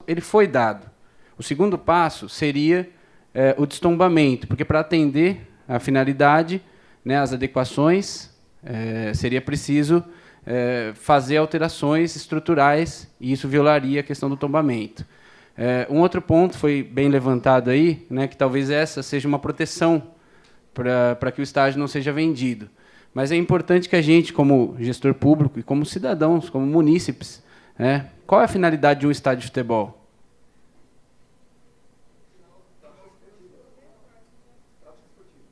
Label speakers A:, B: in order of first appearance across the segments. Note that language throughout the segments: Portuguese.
A: ele foi dado. O segundo passo seria o destombamento, porque para atender a finalidade, né, as adequações, seria preciso fazer alterações estruturais, e isso violaria a questão do tombamento. Um outro ponto foi bem levantado aí, né, que talvez essa seja uma proteção para que o estádio não seja vendido. Mas é importante que a gente, como gestor público e como cidadãos, como munícipes, qual é a finalidade de um estádio de futebol?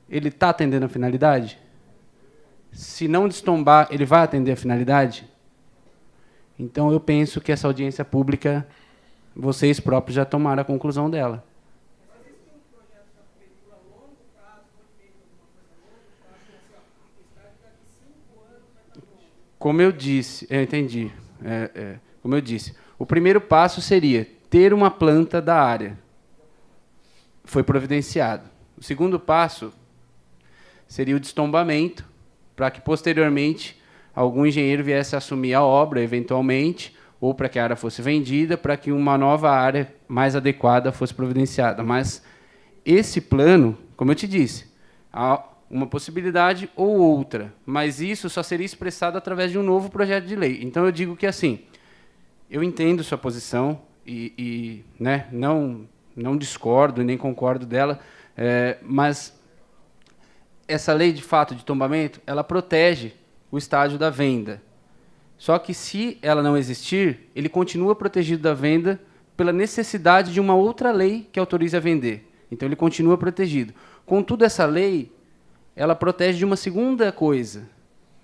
A: Ele está atendendo a finalidade? Se não destombar, ele vai atender a finalidade? Então, eu penso que essa audiência pública, vocês próprios já tomaram a conclusão dela. Como eu disse, eu entendi. Como eu disse, o primeiro passo seria ter uma planta da área. Foi providenciado. O segundo passo seria o destombamento, para que, posteriormente, algum engenheiro viesse a assumir a obra, eventualmente, ou para que a área fosse vendida, para que uma nova área mais adequada fosse providenciada. Mas esse plano, como eu te disse, há uma possibilidade ou outra, mas isso só seria expressado através de um novo projeto de lei. Então, eu digo que, assim, eu entendo sua posição e não discordo nem concordo dela, mas essa lei, de fato, de tombamento, ela protege o estádio da venda. Só que, se ela não existir, ele continua protegido da venda pela necessidade de uma outra lei que autorize a vender. Então, ele continua protegido. Contudo, essa lei, ela protege de uma segunda coisa,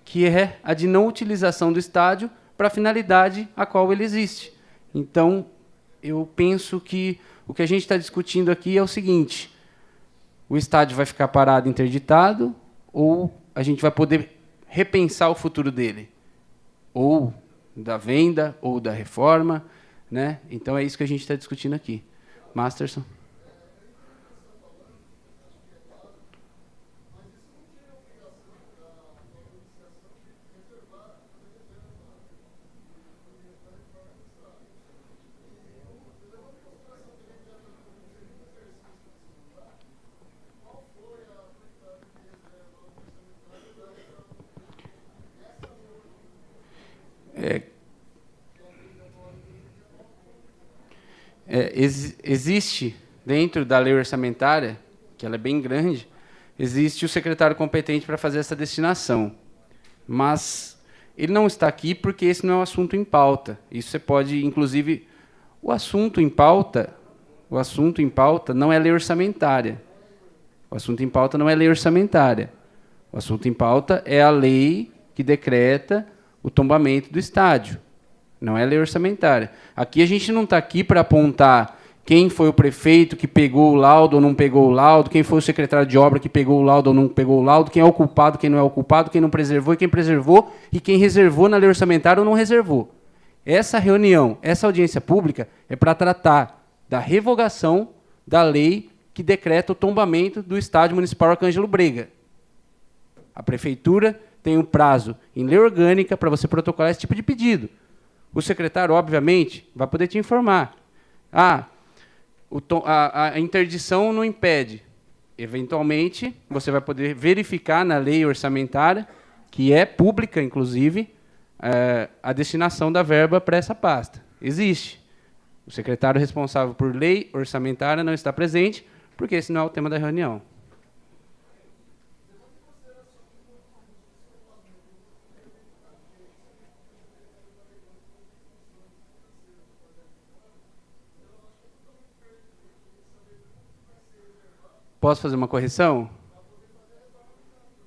A: que é a de não utilização do estádio para a finalidade a qual ele existe. Então, eu penso que o que a gente está discutindo aqui é o seguinte: o estádio vai ficar parado, interditado, ou a gente vai poder repensar o futuro dele? Ou da venda, ou da reforma, né? Então, é isso que a gente está discutindo aqui. Masterson. Existe, dentro da lei orçamentária, que ela é bem grande, existe o secretário competente para fazer essa destinação. Mas ele não está aqui porque esse não é um assunto em pauta. Isso você pode, inclusive, o assunto em pauta não é lei orçamentária. O assunto em pauta não é lei orçamentária. O assunto em pauta é a lei que decreta o tombamento do estádio. Não é lei orçamentária. Aqui a gente não está aqui para apontar quem foi o prefeito que pegou o laudo ou não pegou o laudo, quem foi o secretário de obra que pegou o laudo ou não pegou o laudo, quem é o culpado, quem não é o culpado, quem não preservou e quem preservou, e quem reservou na lei orçamentária ou não reservou. Essa reunião, essa audiência pública, é para tratar da revogação da lei que decreta o tombamento do Estádio Municipal Arcângelo Brega. A prefeitura tem um prazo em lei orgânica para você protocolar esse tipo de pedido. O secretário, obviamente, vai poder te informar. A interdição não impede. Eventualmente, você vai poder verificar na lei orçamentária, que é pública, inclusive, a destinação da verba para essa pasta. Existe. O secretário responsável por lei orçamentária não está presente, porque esse não é o tema da reunião. Posso fazer uma correção?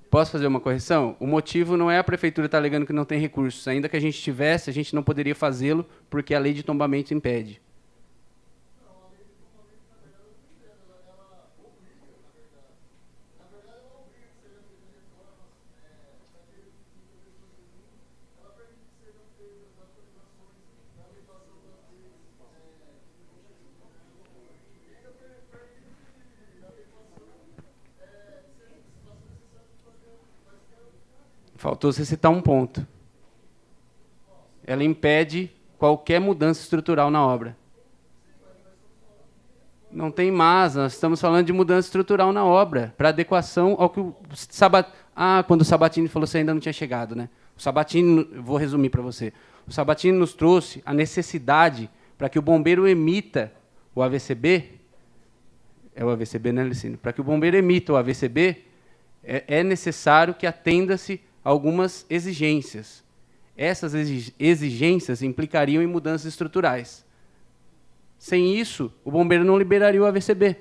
A: Posso fazer uma correção? O motivo não é a prefeitura estar alegando que não tem recursos. Ainda que a gente tivesse, a gente não poderia fazê-lo, porque a lei de tombamento impede. Faltou você citar um ponto. Ela impede qualquer mudança estrutural na obra. Não tem mas, nós estamos falando de mudança estrutural na obra, para adequação ao que o Sabatini... Ah, quando o Sabatini falou, você ainda não tinha chegado, né? O Sabatini, vou resumir para você. O Sabatini nos trouxe a necessidade para que o bombeiro emita o AVCB, é o AVCB, né, Licínio? Para que o bombeiro emita o AVCB, é necessário que atenda-se a algumas exigências. Essas exigências implicariam em mudanças estruturais. Sem isso, o bombeiro não liberaria o AVCB.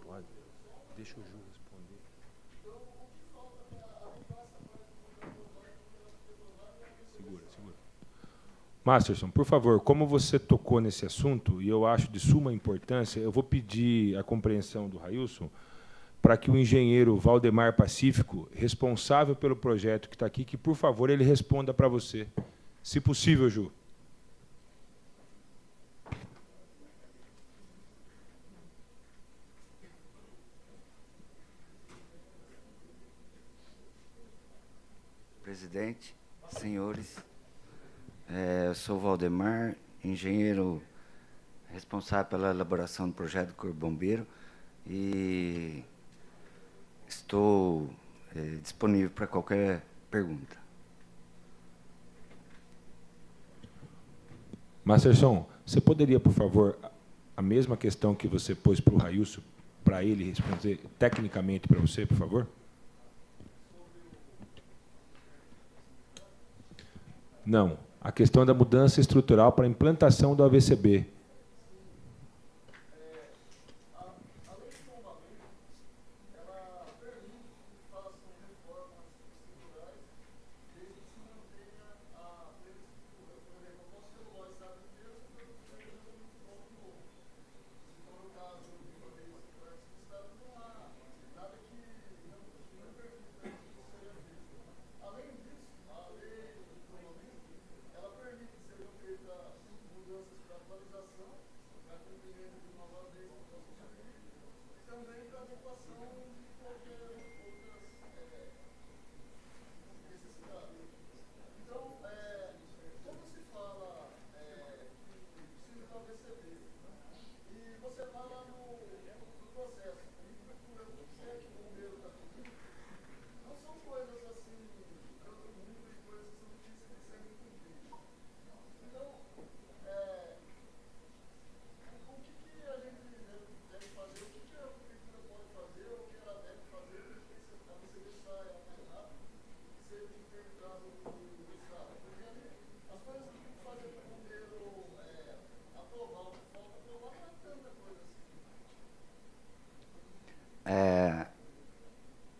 B: Pode. Deixa o Ju responder. Segura. Masterson, por favor, como você tocou nesse assunto, e eu acho de suma importância, eu vou pedir a compreensão do Railson para que o engenheiro Valdemar Pacífico, responsável pelo projeto que está aqui, que, por favor, ele responda para você. Se possível, Ju.
C: Presidente, senhores, eu sou Valdemar, engenheiro responsável pela elaboração do projeto do Corpo Bombeiro e estou disponível para qualquer pergunta.
B: Masterson, você poderia, por favor, a mesma questão que você pôs para o Railson, para ele responder tecnicamente para você, por favor? Não. A questão da mudança estrutural para a implantação do AVCB.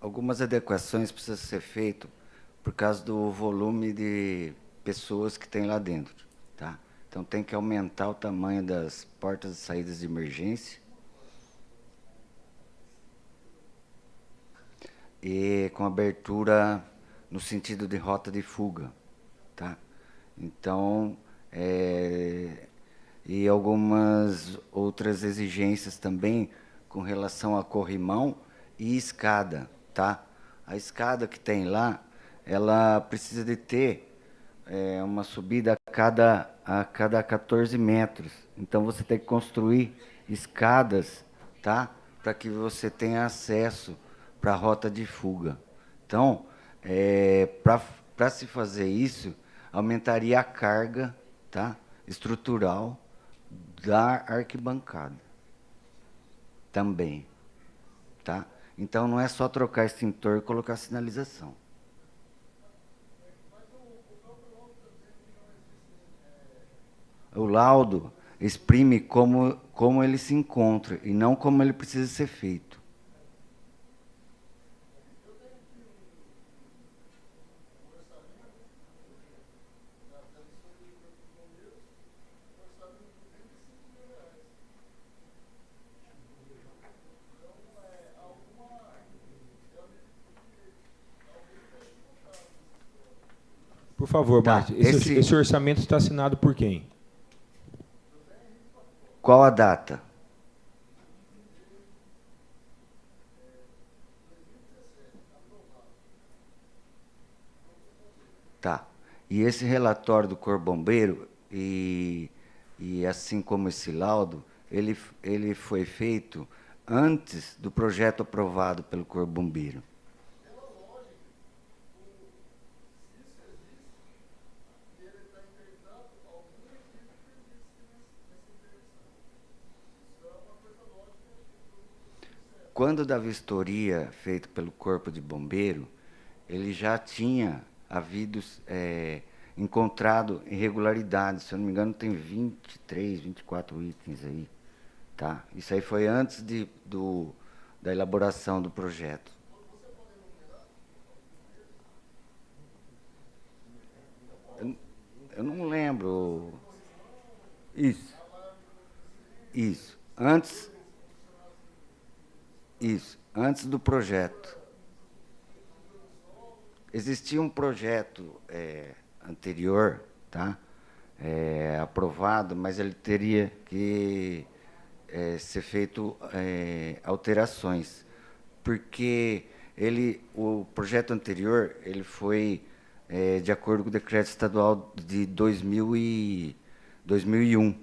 C: Algumas adequações precisam ser feitas por causa do volume de pessoas que tem lá dentro, tá? Então tem que aumentar o tamanho das portas e saídas de emergência e com abertura no sentido de rota de fuga, tá? Então, e algumas outras exigências também com relação a corrimão e escada, tá? A escada que tem lá, ela precisa de ter uma subida a cada 14 metros. Então, você tem que construir escadas, tá? Para que você tenha acesso para a rota de fuga. Então, para se fazer isso, aumentaria a carga, tá? Estrutural da arquibancada também, tá? Então, não é só trocar extintor e colocar sinalização. O laudo exprime como ele se encontra e não como ele precisa ser feito.
B: Por favor,
C: Tá,
B: Márcio, esse orçamento está assinado por quem?
C: Qual a data? Tá. E esse relatório do Corpo Bombeiro, e assim como esse laudo, ele foi feito antes do projeto aprovado pelo Corpo Bombeiro. Quando da vistoria feita pelo Corpo de Bombeiro, ele já tinha havido encontrado irregularidades. Se eu não me engano, tem 23, 24 itens aí. Tá? Isso aí foi antes da elaboração do projeto. Eu não lembro. Isso. Isso. Antes do projeto. Existia um projeto anterior, tá? Aprovado, mas ele teria que ser feito alterações, porque o projeto anterior ele foi de acordo com o decreto estadual de 2001.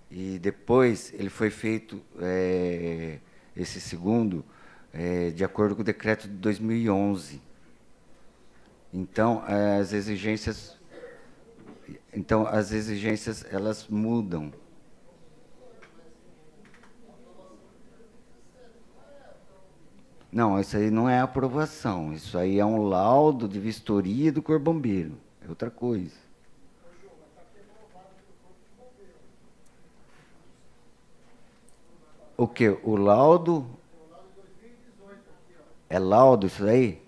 C: E depois ele foi feito, esse segundo, de acordo com o decreto de 2011. Então, as exigências elas mudam. Não, isso aí não é aprovação. Isso aí é um laudo de vistoria do Corpo Bombeiro. É outra coisa. O quê? O laudo? É laudo isso aí?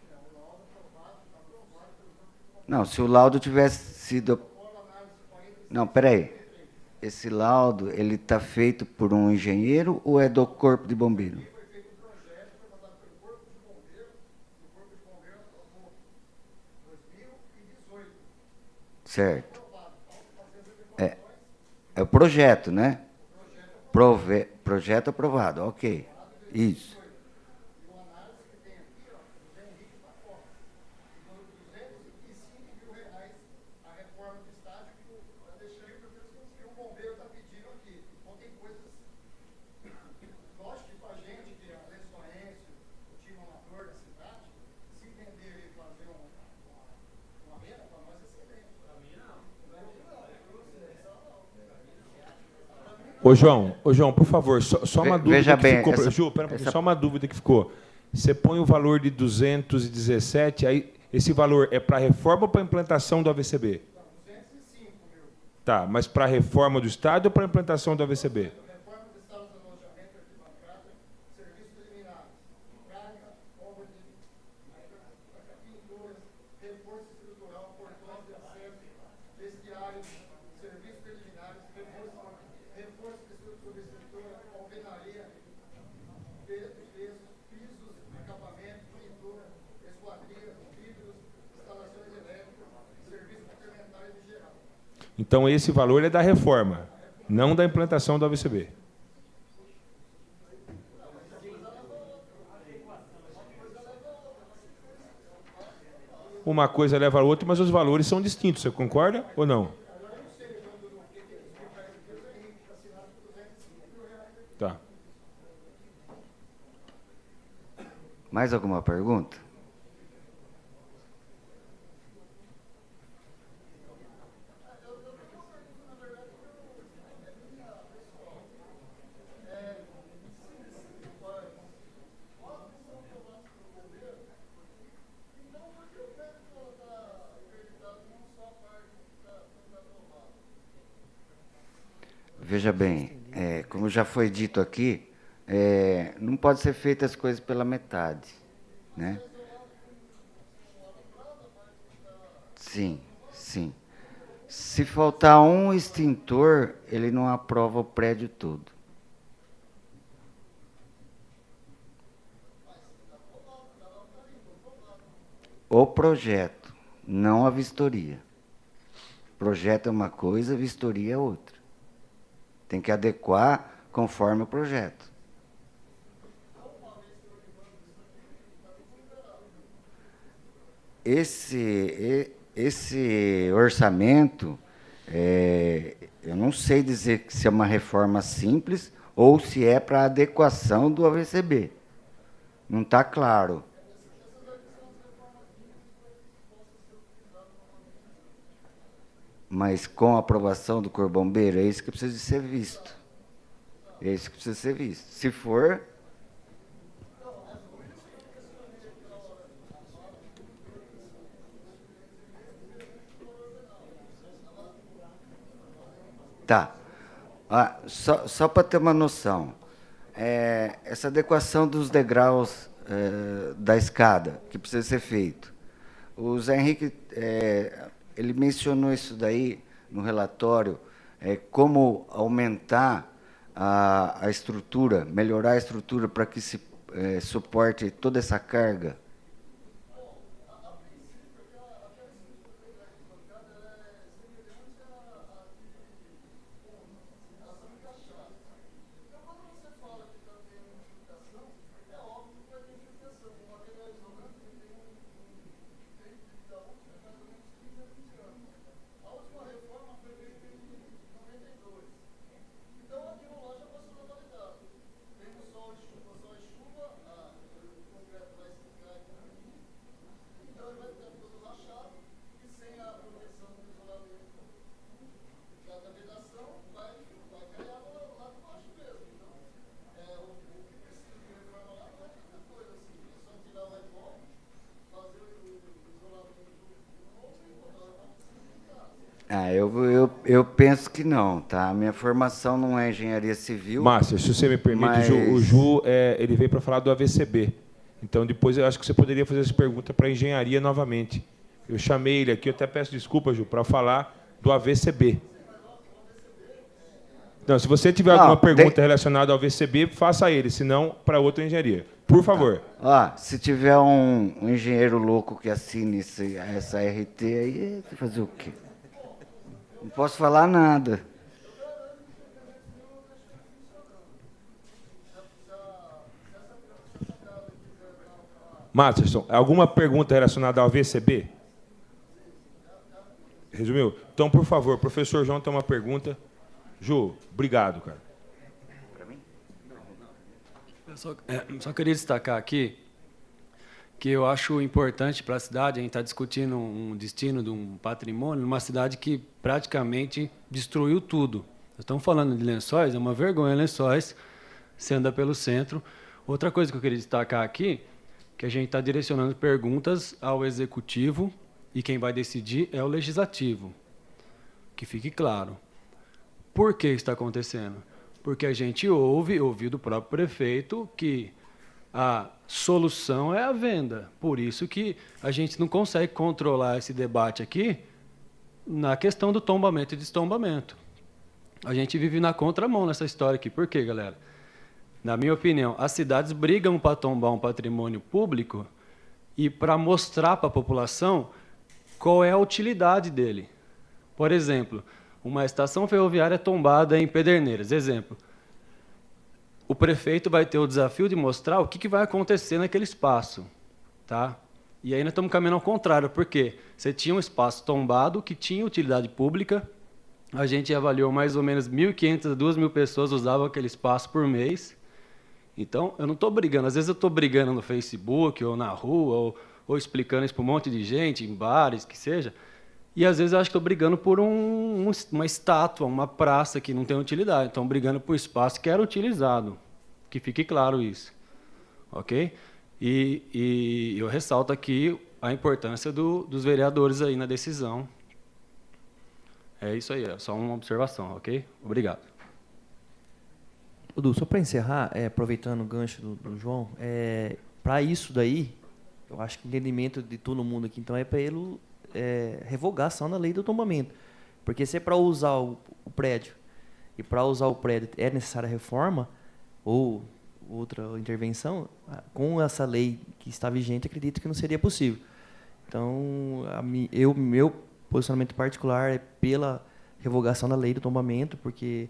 C: Não, se o laudo tivesse sido... Não, peraí. Esse laudo, ele está feito por um engenheiro ou é do Corpo de Bombeiro? Certo. É o projeto, né? Projeto aprovado, ok. Isso.
B: Ô, João, por favor, só uma dúvida
C: Veja
B: que
C: bem,
B: ficou. Ju, pera um pouquinho, só uma dúvida que ficou. Você põe o valor de 217, aí esse valor é para a reforma ou para a implantação do AVCB? 205 mil. Tá, mas para a reforma do estádio ou para a implantação do AVCB? Reforma do estádio, alojamento, arquibancada, serviços preliminares, carga, obra de pinturas, reforço estrutural, portões de acesso, vestiários, serviços preliminares, reforço de subestrutura, alvenaria, pisos, acabamento, pintura, esquadrias, vidros, instalações elétricas, serviços complementares em geral. Então, esse valor é da reforma, não da implantação do AVCB. Uma coisa leva a outra, mas os valores são distintos. Você concorda ou não? Tá.
C: Mais alguma pergunta? Veja bem, como já foi dito aqui, não pode ser feitas as coisas pela metade, né? Sim, sim. Se faltar um extintor, ele não aprova o prédio todo. O projeto, não a vistoria. Projeto é uma coisa, vistoria é outra. Tem que adequar conforme o projeto. Esse orçamento, eu não sei dizer se é uma reforma simples ou se é para adequação do AVCB. Não está claro. Mas com a aprovação do Corpo Bombeiro, é isso que precisa de ser visto. É isso que precisa ser visto. Se for... Tá. Só para ter uma noção, essa adequação dos degraus da escada, que precisa ser feito. O Zé Henrique, ele mencionou isso daí no relatório, como aumentar a estrutura, melhorar a estrutura para que se suporte toda essa carga. Eu penso que não, tá? A minha formação não é engenharia civil.
B: Márcio, se você me permite,
C: mas...
B: o Ju, ele veio para falar do AVCB. Então, depois, eu acho que você poderia fazer essa pergunta para a engenharia novamente. Eu chamei ele aqui, eu até peço desculpa, Ju, para falar do AVCB. Não, se você tiver alguma pergunta relacionada ao AVCB, faça a ele, senão para outra engenharia. Por favor.
C: Se tiver um engenheiro louco que assine essa RT aí, fazer o quê? Não posso falar nada.
B: Masterson, alguma pergunta relacionada ao AVCB? Resumiu? Então, por favor, o professor João tem uma pergunta. Ju, obrigado, cara.
D: Para mim? Eu só queria destacar aqui que eu acho importante para a cidade, a gente está discutindo um destino de um patrimônio, numa cidade que praticamente destruiu tudo. Estamos falando de Lençóis, é uma vergonha Lençóis, você anda pelo centro. Outra coisa que eu queria destacar aqui, que a gente está direcionando perguntas ao Executivo e quem vai decidir é o Legislativo. Que fique claro. Por que está acontecendo? Porque a gente ouviu do próprio prefeito que a solução é a venda. Por isso que a gente não consegue controlar esse debate aqui na questão do tombamento e destombamento. A gente vive na contramão nessa história aqui. Por quê, galera? Na minha opinião, as cidades brigam para tombar um patrimônio público e para mostrar para a população qual é a utilidade dele. Por exemplo, uma estação ferroviária tombada em Pederneiras. Exemplo. O prefeito vai ter o desafio de mostrar o que vai acontecer naquele espaço. Tá? E aí nós estamos caminhando ao contrário, porque você tinha um espaço tombado que tinha utilidade pública, a gente avaliou mais ou menos 1.500 a 2.000 pessoas usavam aquele espaço por mês. Então, eu não estou brigando. Às vezes eu estou brigando no Facebook, ou na rua, ou explicando isso para um monte de gente, em bares, que seja, e às vezes eu acho que estou brigando por uma estátua, uma praça que não tem utilidade. Estão brigando por um espaço que era utilizado. Que fique claro isso. Ok? E eu ressalto aqui a importância dos vereadores aí na decisão. É isso aí, é só uma observação, ok? Obrigado.
E: Dudu, só para encerrar, aproveitando o gancho do João, para isso daí, eu acho que o entendimento de todo mundo aqui, então, é para ele revogação da lei do tombamento. Porque se é para usar o prédio, e para usar o prédio é necessária reforma, ou outra intervenção, com essa lei que está vigente, acredito que não seria possível. Então, meu posicionamento particular é pela revogação da lei do tombamento, porque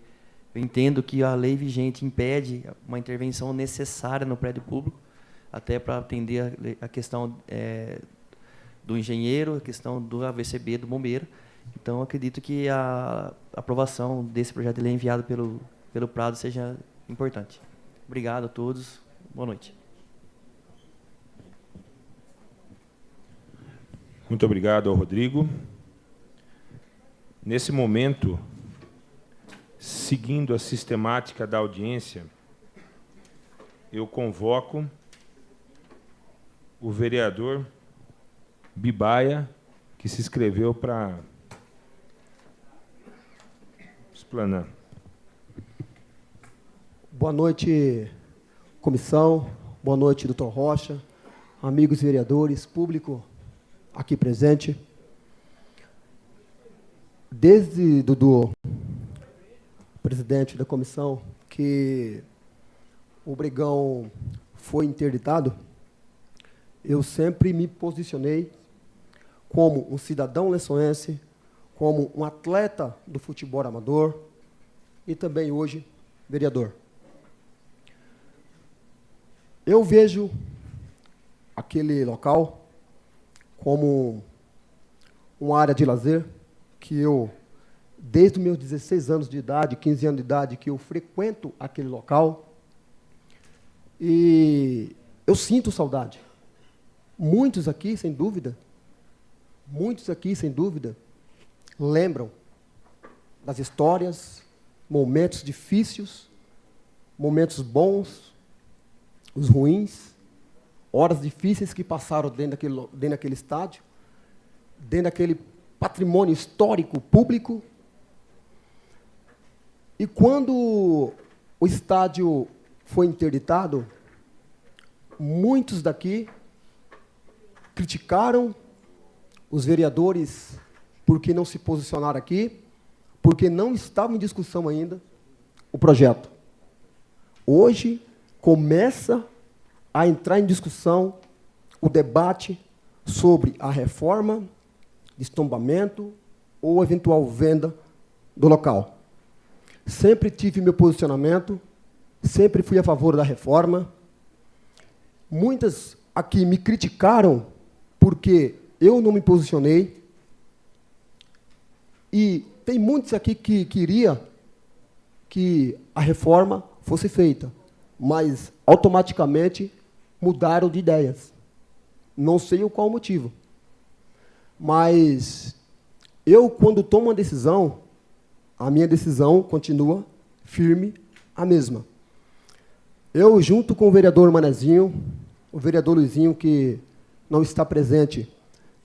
E: eu entendo que a lei vigente impede uma intervenção necessária no prédio público, até para atender a questão do engenheiro, a questão do AVCB, do bombeiro. Então, acredito que a aprovação desse projeto de lei enviado pelo Prado seja importante. Obrigado a todos. Boa noite.
B: Muito obrigado ao Rodrigo. Nesse momento, seguindo a sistemática da audiência, eu convoco o vereador Bibaia, que se inscreveu para explanar.
F: Boa noite, comissão. Boa noite, doutor Rocha, amigos vereadores, público aqui presente. Desde Dudu, presidente da comissão, que o Bregão foi interditado, eu sempre me posicionei como um cidadão lençoense, como um atleta do futebol amador e também hoje vereador. Eu vejo aquele local como uma área de lazer que eu, desde os meus 16 anos de idade, 15 anos de idade, que eu frequento aquele local e eu sinto saudade. Muitos aqui, sem dúvida, lembram das histórias, momentos difíceis, momentos bons, os ruins, horas difíceis que passaram dentro daquele estádio, dentro daquele patrimônio histórico público. E quando o estádio foi interditado, muitos daqui criticaram os vereadores porque não se posicionaram aqui, porque não estava em discussão ainda o projeto. Hoje começa a entrar em discussão o debate sobre a reforma, destombamento ou eventual venda do local. Sempre tive meu posicionamento, sempre fui a favor da reforma. Muitas aqui me criticaram porque eu não me posicionei. E tem muitos aqui que queria que a reforma fosse feita, mas automaticamente mudaram de ideias. Não sei qual o motivo. Mas eu, quando tomo uma decisão, a minha decisão continua firme, a mesma. Eu, junto com o vereador Manezinho, o vereador Luizinho, que não está presente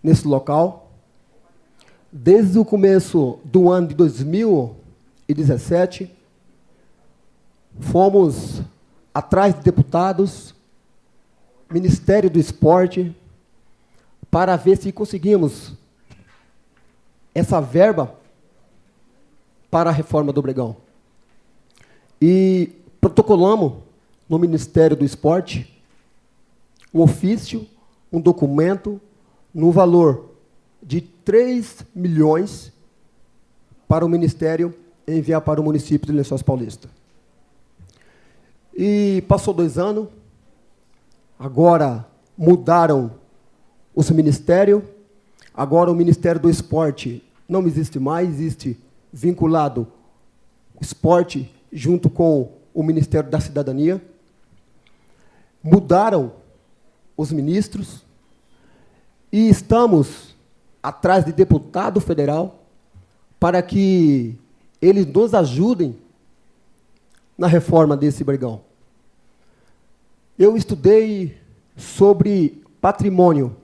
F: nesse local, desde o começo do ano de 2017, fomos atrás de deputados, Ministério do Esporte, para ver se conseguimos essa verba para a reforma do Bregão. E protocolamos no Ministério do Esporte um ofício, um documento, no valor de 3 milhões para o Ministério enviar para o município de Lençóis Paulista. E passou 2 anos, agora mudaram os ministérios, agora o Ministério do Esporte não existe mais, existe vinculado esporte junto com o Ministério da Cidadania. Mudaram os ministros e estamos atrás de deputado federal para que eles nos ajudem na reforma desse Bregão. Eu estudei sobre patrimônio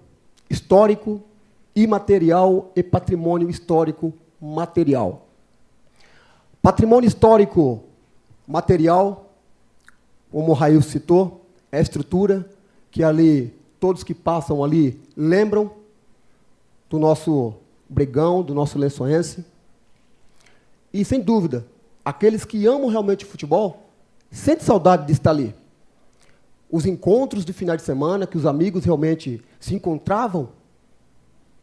F: histórico imaterial e patrimônio histórico material. Patrimônio histórico material como o Rail citou, é a estrutura que ali, todos que passam ali lembram do nosso Bregão, do nosso Lençoense. E, sem dúvida, aqueles que amam realmente o futebol sentem saudade de estar ali. Os encontros de final de semana, que os amigos realmente se encontravam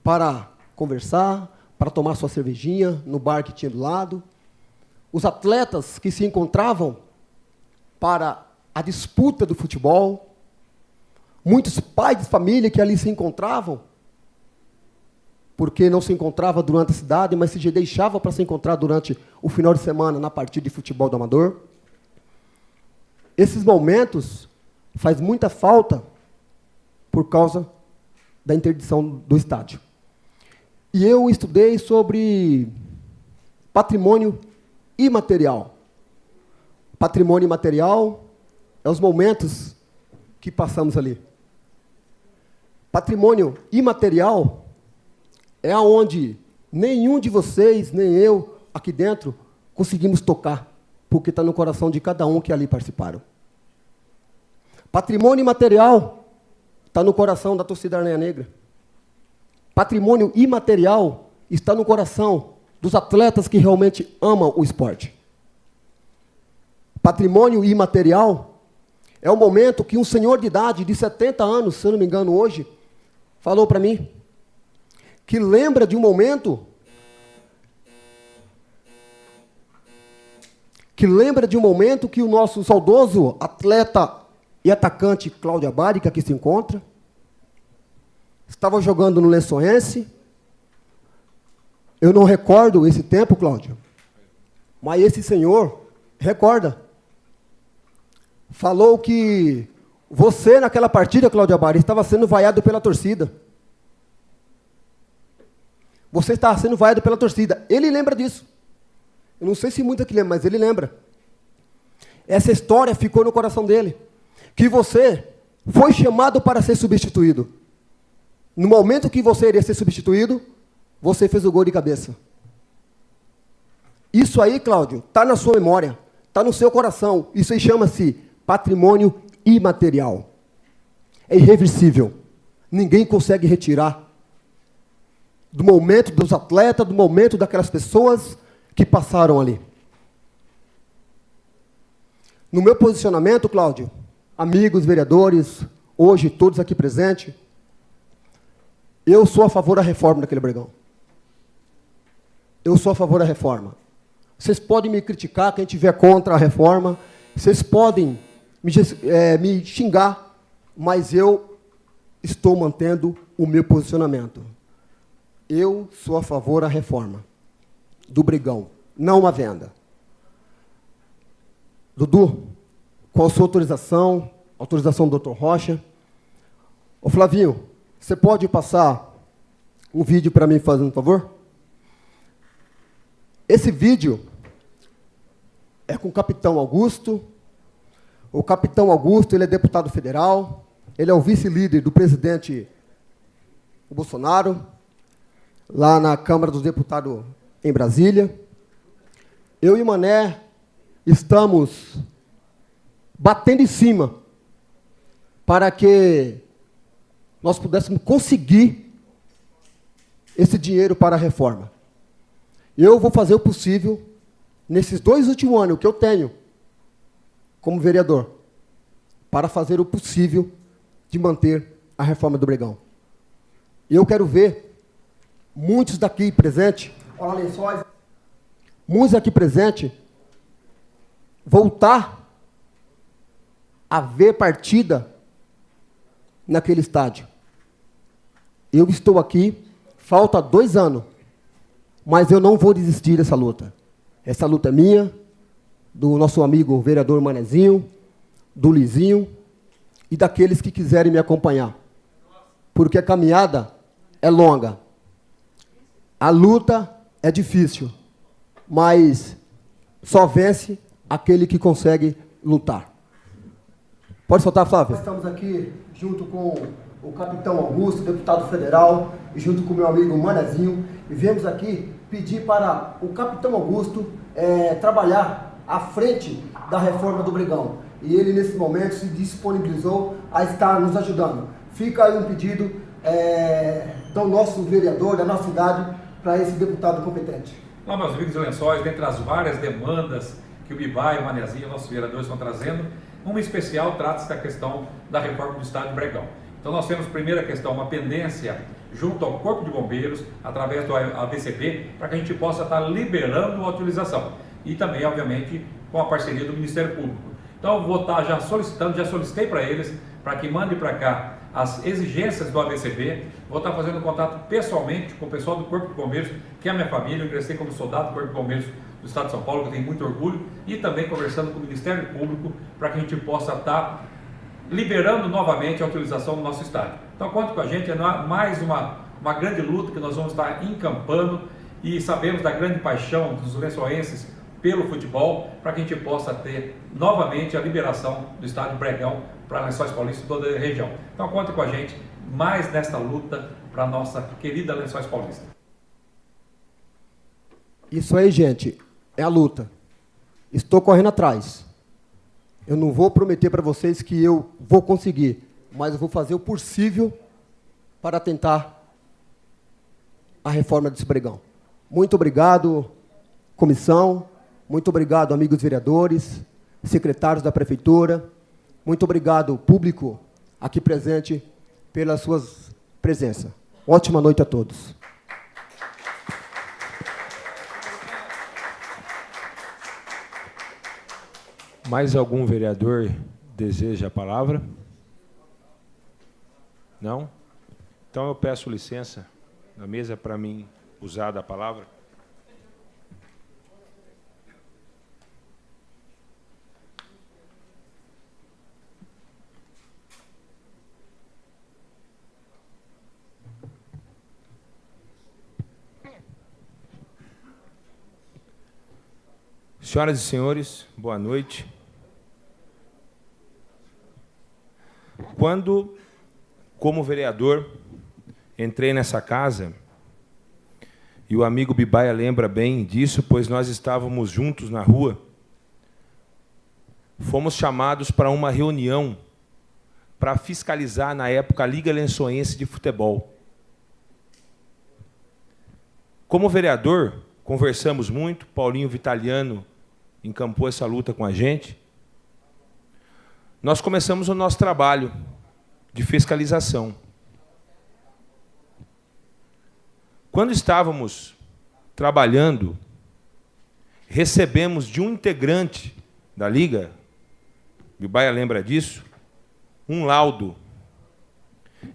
F: para conversar, para tomar sua cervejinha no bar que tinha do lado. Os atletas que se encontravam para a disputa do futebol. Muitos pais de família que ali se encontravam, porque não se encontrava durante a cidade, mas se deixava para se encontrar durante o final de semana na partida de futebol do amador. Esses momentos faz muita falta por causa da interdição do estádio. E eu estudei sobre patrimônio imaterial. Patrimônio imaterial é os momentos que passamos ali. Patrimônio imaterial é aonde nenhum de vocês, nem eu, aqui dentro, conseguimos tocar, porque está no coração de cada um que ali participaram. Patrimônio imaterial está no coração da torcida Aranha Negra. Patrimônio imaterial está no coração dos atletas que realmente amam o esporte. Patrimônio imaterial é o momento que um senhor de idade, de 70 anos, se eu não me engano hoje, falou para mim, que lembra de um momento que o nosso saudoso atleta e atacante Cláudio Abadi, que aqui se encontra, estava jogando no Lençoense. Eu não recordo esse tempo, Cláudio, mas esse senhor recorda. Falou que você, naquela partida, Cláudio Abadi, estava sendo vaiado pela torcida. Você estava sendo vaiado pela torcida. Ele lembra disso. Eu não sei se muito aqui lembra, mas ele lembra. Essa história ficou no coração dele. Que você foi chamado para ser substituído. No momento que você iria ser substituído, você fez o gol de cabeça. Isso aí, Cláudio, está na sua memória, está no seu coração. Isso aí chama-se patrimônio imaterial. É irreversível. Ninguém consegue retirar do momento dos atletas, do momento daquelas pessoas que passaram ali. No meu posicionamento, Cláudio, amigos, vereadores, hoje todos aqui presentes, eu sou a favor da reforma daquele Bregão. Eu sou a favor da reforma. Vocês podem me criticar, quem estiver contra a reforma, vocês podem me xingar, mas eu estou mantendo o meu posicionamento. Eu sou a favor da reforma do Bregão, não uma venda. Dudu, com a sua autorização do Dr. Rocha. Ô Flavinho, você pode passar um vídeo para mim, fazendo um favor? Esse vídeo é com o Capitão Augusto. O Capitão Augusto, ele é deputado federal, ele é o vice-líder do presidente Bolsonaro, lá na Câmara dos Deputados em Brasília. Eu e Mané estamos batendo em cima para que nós pudéssemos conseguir esse dinheiro para a reforma. Eu vou fazer o possível, nesses 2 últimos anos que eu tenho como vereador, para fazer o possível de manter a reforma do Bregão. Eu quero ver muitos daqui presentes, olha Lençóis, muitos aqui presentes, voltar a ver partida naquele estádio. Eu estou aqui, falta 2 anos, mas eu não vou desistir dessa luta. Essa luta é minha, do nosso amigo vereador Manezinho, do Lizinho e daqueles que quiserem me acompanhar. Porque a caminhada é longa. A luta é difícil, mas só vence aquele que consegue lutar. Pode soltar, Flávio? Estamos aqui junto com o Capitão Augusto, deputado federal, e junto com o meu amigo Manezinho, e viemos aqui pedir para o Capitão Augusto trabalhar à frente da reforma do Bregão. E ele, nesse momento, se disponibilizou a estar nos ajudando. Fica aí um pedido do nosso vereador, da nossa cidade, para esse deputado competente.
G: Lá, meus amigos de Lençóis, dentre as várias demandas que o Bibai e o Manezinha, nossos vereadores, estão trazendo, uma especial trata-se da questão da reforma do estádio Bregão. Então nós temos, primeira questão, uma pendência junto ao Corpo de Bombeiros, através do ABCB, para que a gente possa estar liberando a utilização. E também, obviamente, com a parceria do Ministério Público. Então eu vou estar já solicitando, já solicitei para eles, para que mandem para cá as exigências do ABCB. Vou estar fazendo contato pessoalmente com o pessoal do Corpo de Bombeiros, que é a minha família. Eu ingressei como soldado do Corpo de Bombeiros do Estado de São Paulo, que eu tenho muito orgulho, e também conversando com o Ministério Público, para que a gente possa estar liberando novamente a utilização do nosso estádio. Então conte com a gente, é mais uma grande luta que nós vamos estar encampando, e sabemos da grande paixão dos lençoenses pelo futebol, para que a gente possa ter novamente a liberação do estádio Bregão para Lençóis Paulistas e toda a região. Então conte com a gente mais nesta luta para a nossa querida Lençóis Paulista.
F: Isso aí, gente, é a luta. Estou correndo atrás. Eu não vou prometer para vocês que eu vou conseguir, mas eu vou fazer o possível para tentar a reforma desse Bregão. Muito obrigado, comissão. Muito obrigado, amigos vereadores, secretários da prefeitura. Muito obrigado, público aqui presente, pela sua presença. Ótima noite a todos.
B: Mais algum vereador deseja a palavra? Não? Então eu peço licença na mesa para mim usar da palavra. Senhoras e senhores, boa noite. Quando, como vereador, entrei nessa casa, e o amigo Bibaia lembra bem disso, pois nós estávamos juntos na rua, fomos chamados para uma reunião para fiscalizar, na época, a Liga Lençoense de Futebol. Como vereador, conversamos muito, Paulinho Vitaliano encampou essa luta com a gente. Nós começamos o nosso trabalho de fiscalização. Quando estávamos trabalhando, recebemos de um integrante da Liga, Bibaia lembra disso, um laudo.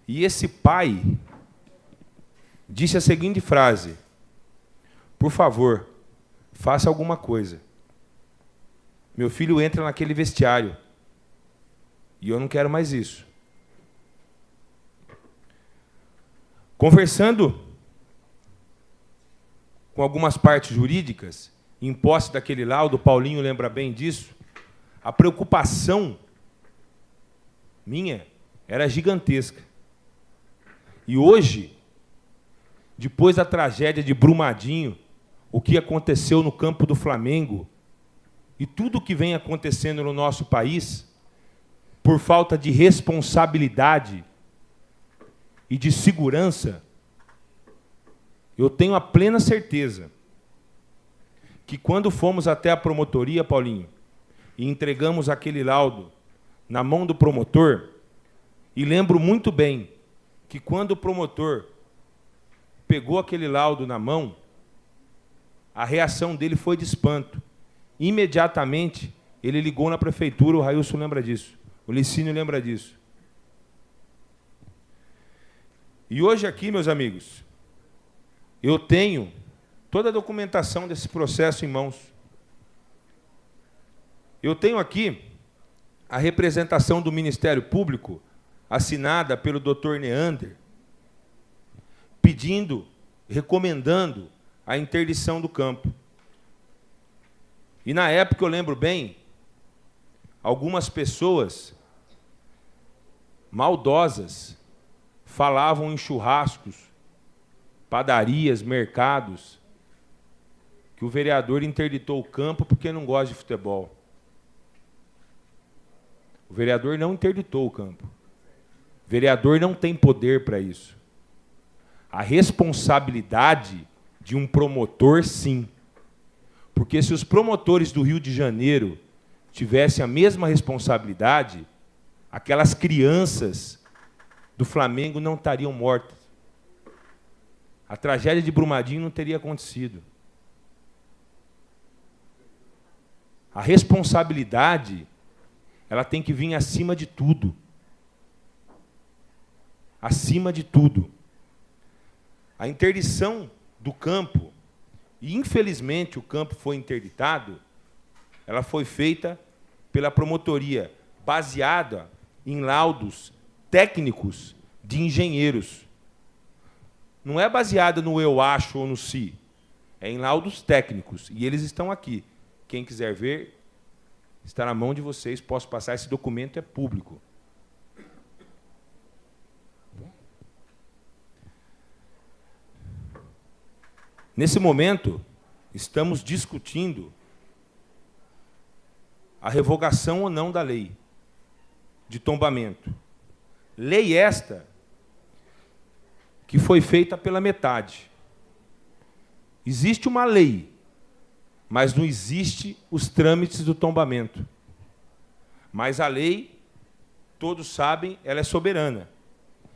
B: E esse pai disse a seguinte frase: por favor, faça alguma coisa. Meu filho entra naquele vestiário e eu não quero mais isso. Conversando com algumas partes jurídicas, em posse daquele laudo, Paulinho lembra bem disso, a preocupação minha era gigantesca. E hoje, depois da tragédia de Brumadinho, o que aconteceu no campo do Flamengo e tudo o que vem acontecendo no nosso país, por falta de responsabilidade e de segurança, eu tenho a plena certeza que quando fomos até a promotoria, Paulinho, e entregamos aquele laudo na mão do promotor, e lembro muito bem que quando o promotor pegou aquele laudo na mão, a reação dele foi de espanto. Imediatamente, ele ligou na prefeitura, o Railson lembra disso, o Licínio lembra disso. E hoje aqui, meus amigos, eu tenho toda a documentação desse processo em mãos. Eu tenho aqui a representação do Ministério Público, assinada pelo Dr. Neander, pedindo, recomendando a interdição do campo. E, na época, eu lembro bem, algumas pessoas maldosas falavam em churrascos, padarias, mercados, que o vereador interditou o campo porque não gosta de futebol. O vereador não interditou o campo. O vereador não tem poder para isso. A responsabilidade de um promotor, sim. Porque se os promotores do Rio de Janeiro tivessem a mesma responsabilidade, aquelas crianças do Flamengo não estariam mortas. A tragédia de Brumadinho não teria acontecido. A responsabilidade, ela tem que vir acima de tudo. Acima de tudo. A interdição do campo, e infelizmente o campo foi interditado, ela foi feita pela promotoria, baseada em laudos técnicos de engenheiros. Não é baseada no eu acho ou no se. É em laudos técnicos. E eles estão aqui. Quem quiser ver, está na mão de vocês. Posso passar, esse documento é público. Nesse momento, estamos discutindo a revogação ou não da lei de tombamento. Lei esta que foi feita pela metade. Existe uma lei, mas não existe os trâmites do tombamento. Mas a lei, todos sabem, ela é soberana.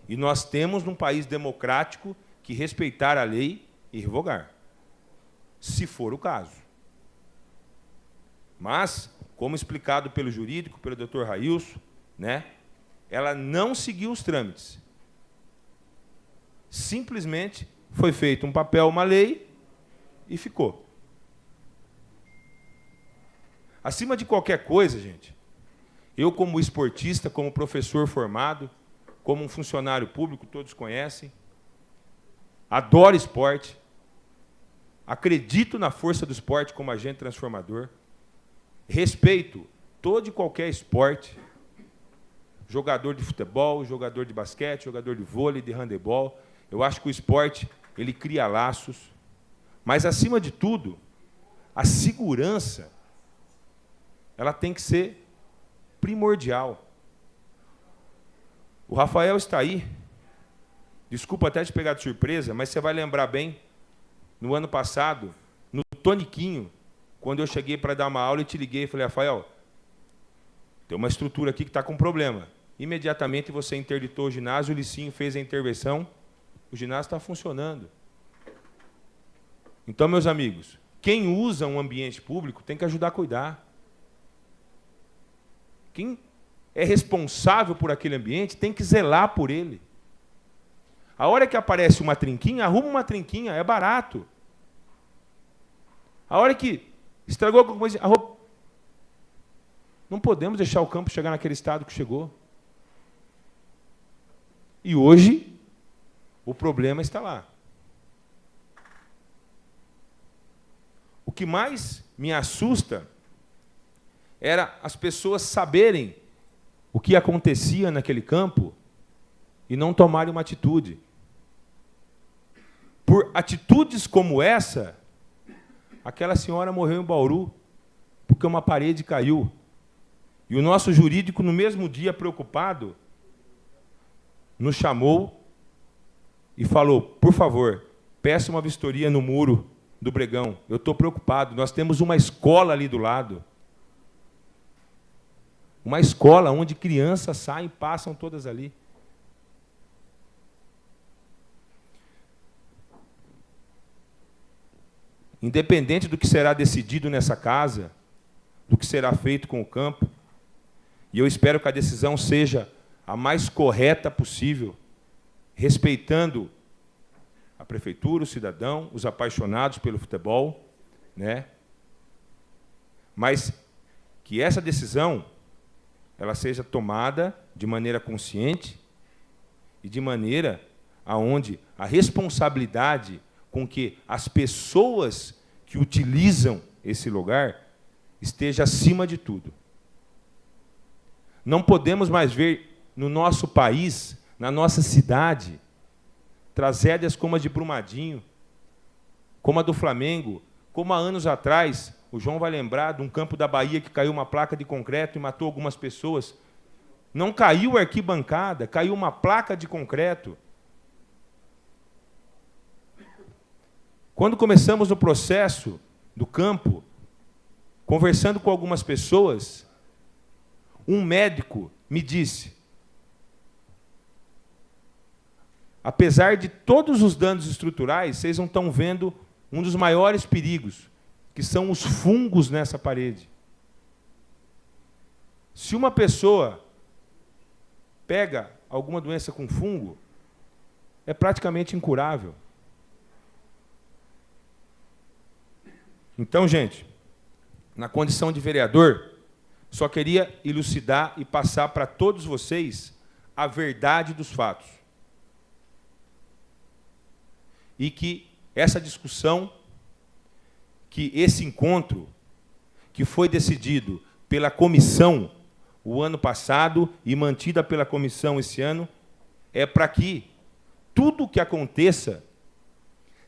B: E nós temos, num país democrático, que respeitar a lei e revogar, se for o caso. Mas, como explicado pelo jurídico, pelo Dr. Railson, né, ela não seguiu os trâmites. Simplesmente foi feito um papel, uma lei, e ficou. Acima de qualquer coisa, gente, eu, como esportista, como professor formado, como um funcionário público, todos conhecem, adoro esporte, acredito na força do esporte como agente transformador, respeito todo e qualquer esporte, jogador de futebol, jogador de basquete, jogador de vôlei, de handebol. Eu acho que o esporte, ele cria laços, mas, acima de tudo, a segurança, ela tem que ser primordial. O Rafael está aí, desculpa até te pegar de surpresa, mas você vai lembrar bem, no ano passado, no Toniquinho, quando eu cheguei para dar uma aula, eu te liguei e falei, Rafael, tem uma estrutura aqui que está com problema. Imediatamente você interditou o ginásio, o Licinho fez a intervenção, o ginásio está funcionando. Então, meus amigos, quem usa um ambiente público tem que ajudar a cuidar. Quem é responsável por aquele ambiente tem que zelar por ele. A hora que aparece uma trinquinha, arruma uma trinquinha, é barato. A hora que estragou alguma coisa, não podemos deixar o campo chegar naquele estado que chegou. E hoje, o problema está lá. O que mais me assusta era as pessoas saberem o que acontecia naquele campo e não tomarem uma atitude. Por atitudes como essa, aquela senhora morreu em Bauru porque uma parede caiu. E o nosso jurídico, no mesmo dia, preocupado, nos chamou e falou, por favor, peça uma vistoria no muro do Bregão. Eu estou preocupado, nós temos uma escola ali do lado. Uma escola onde crianças saem e passam todas ali. Independente do que será decidido nessa casa, do que será feito com o campo, e eu espero que a decisão seja a mais correta possível, respeitando a prefeitura, o cidadão, os apaixonados pelo futebol, né? Mas que essa decisão ela seja tomada de maneira consciente e de maneira aonde a responsabilidade com que as pessoas que utilizam esse lugar esteja acima de tudo. Não podemos mais ver no nosso país, na nossa cidade, tragédias como a de Brumadinho, como a do Flamengo, como há anos atrás, o João vai lembrar de um campo da Bahia que caiu uma placa de concreto e matou algumas pessoas. Não caiu a arquibancada, caiu uma placa de concreto. Quando começamos no processo do campo, conversando com algumas pessoas, um médico me disse: apesar de todos os danos estruturais, vocês não estão vendo um dos maiores perigos, que são os fungos nessa parede. Se uma pessoa pega alguma doença com fungo, é praticamente incurável. Então, gente, na condição de vereador, só queria elucidar e passar para todos vocês a verdade dos fatos. E que essa discussão, que esse encontro, que foi decidido pela comissão o ano passado e mantida pela comissão esse ano, é para que tudo o que aconteça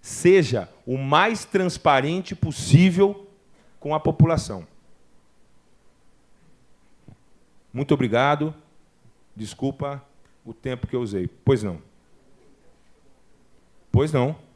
B: seja o mais transparente possível com a população. Muito obrigado. Desculpa o tempo que eu usei. Pois não. Pois não.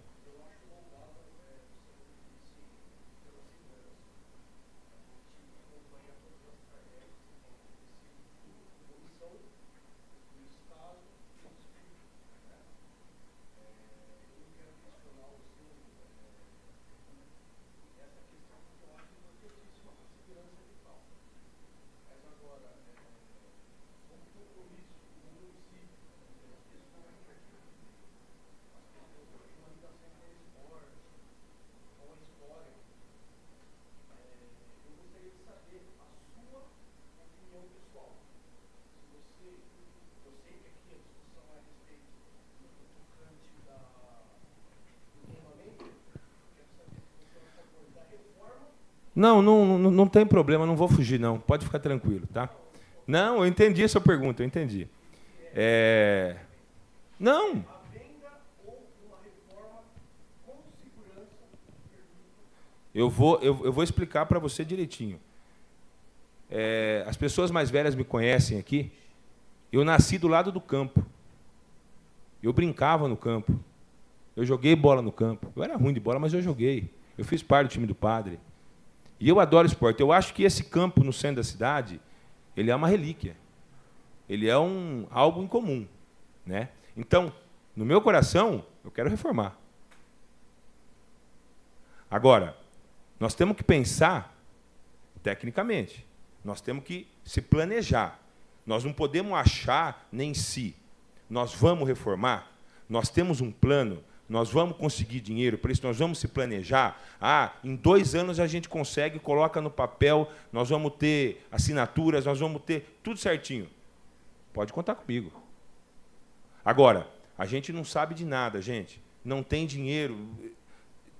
B: Não tem problema, não vou fugir, não. Pode ficar tranquilo, tá? Não, eu entendi a sua pergunta, eu entendi. Não. Eu vou explicar para você direitinho. As pessoas mais velhas me conhecem aqui. Eu nasci do lado do campo. Eu brincava no campo. Eu joguei bola no campo. Eu era ruim de bola, mas eu joguei. Eu fiz parte do time do padre. E eu adoro esporte. Eu acho que esse campo no centro da cidade, ele é uma relíquia. Ele é algo incomum, né? Então, no meu coração, eu quero reformar. Agora, nós temos que pensar tecnicamente. Nós temos que se planejar. Nós não podemos achar nem se. Nós vamos reformar. Nós temos um plano. Nós vamos conseguir dinheiro, por isso nós vamos se planejar. Em 2 anos a gente consegue, coloca no papel, nós vamos ter assinaturas, nós vamos ter tudo certinho. Pode contar comigo. Agora, a gente não sabe de nada, gente. Não tem dinheiro,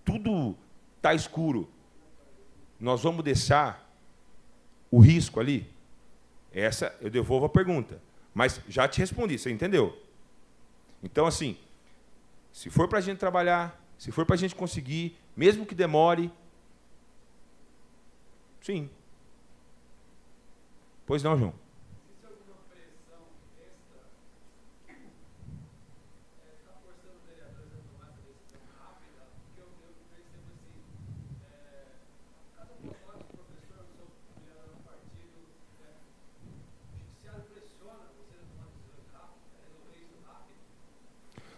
B: tudo está escuro. Nós vamos deixar o risco ali? Essa eu devolvo a pergunta. Mas já te respondi, você entendeu? Então, assim, se for para a gente trabalhar, se for para a gente conseguir, mesmo que demore, sim. Pois não, João?
D: Existe alguma pressão extra? Está forçando os vereadores a tomar essa decisão rápida? Porque eu percebo assim, cada professor, eu sou vereador no partido, o judiciário pressiona você a tomar decisões rápidas, a resolver isso rápido.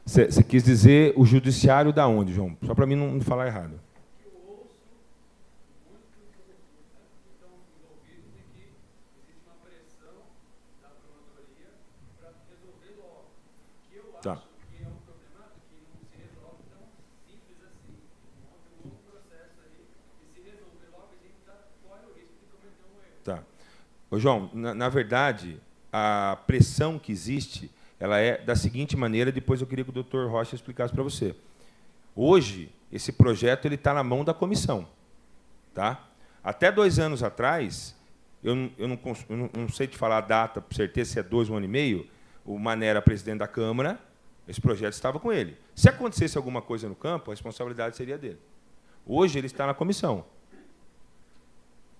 B: Você quis dizer o judiciário da onde, João? Só para mim não falar errado.
D: Que eu ouço muitos que estão envolvidos em que existe uma pressão da promotoria para resolver logo. Que eu acho que é um problema que não se resolve tão simples assim. Monta um outro processo aí e se resolver logo a gente corre o risco de cometer um erro.
B: Tá. Ô, João, na verdade, a pressão que existe, ela é da seguinte maneira, depois eu queria que o Dr. Rocha explicasse para você. Hoje, esse projeto está na mão da comissão. Tá? Até 2 anos atrás, eu não sei te falar a data, por certeza, se é 2 ou 1 ano e meio, o Mané era presidente da Câmara, esse projeto estava com ele. Se acontecesse alguma coisa no campo, a responsabilidade seria dele. Hoje ele está na comissão.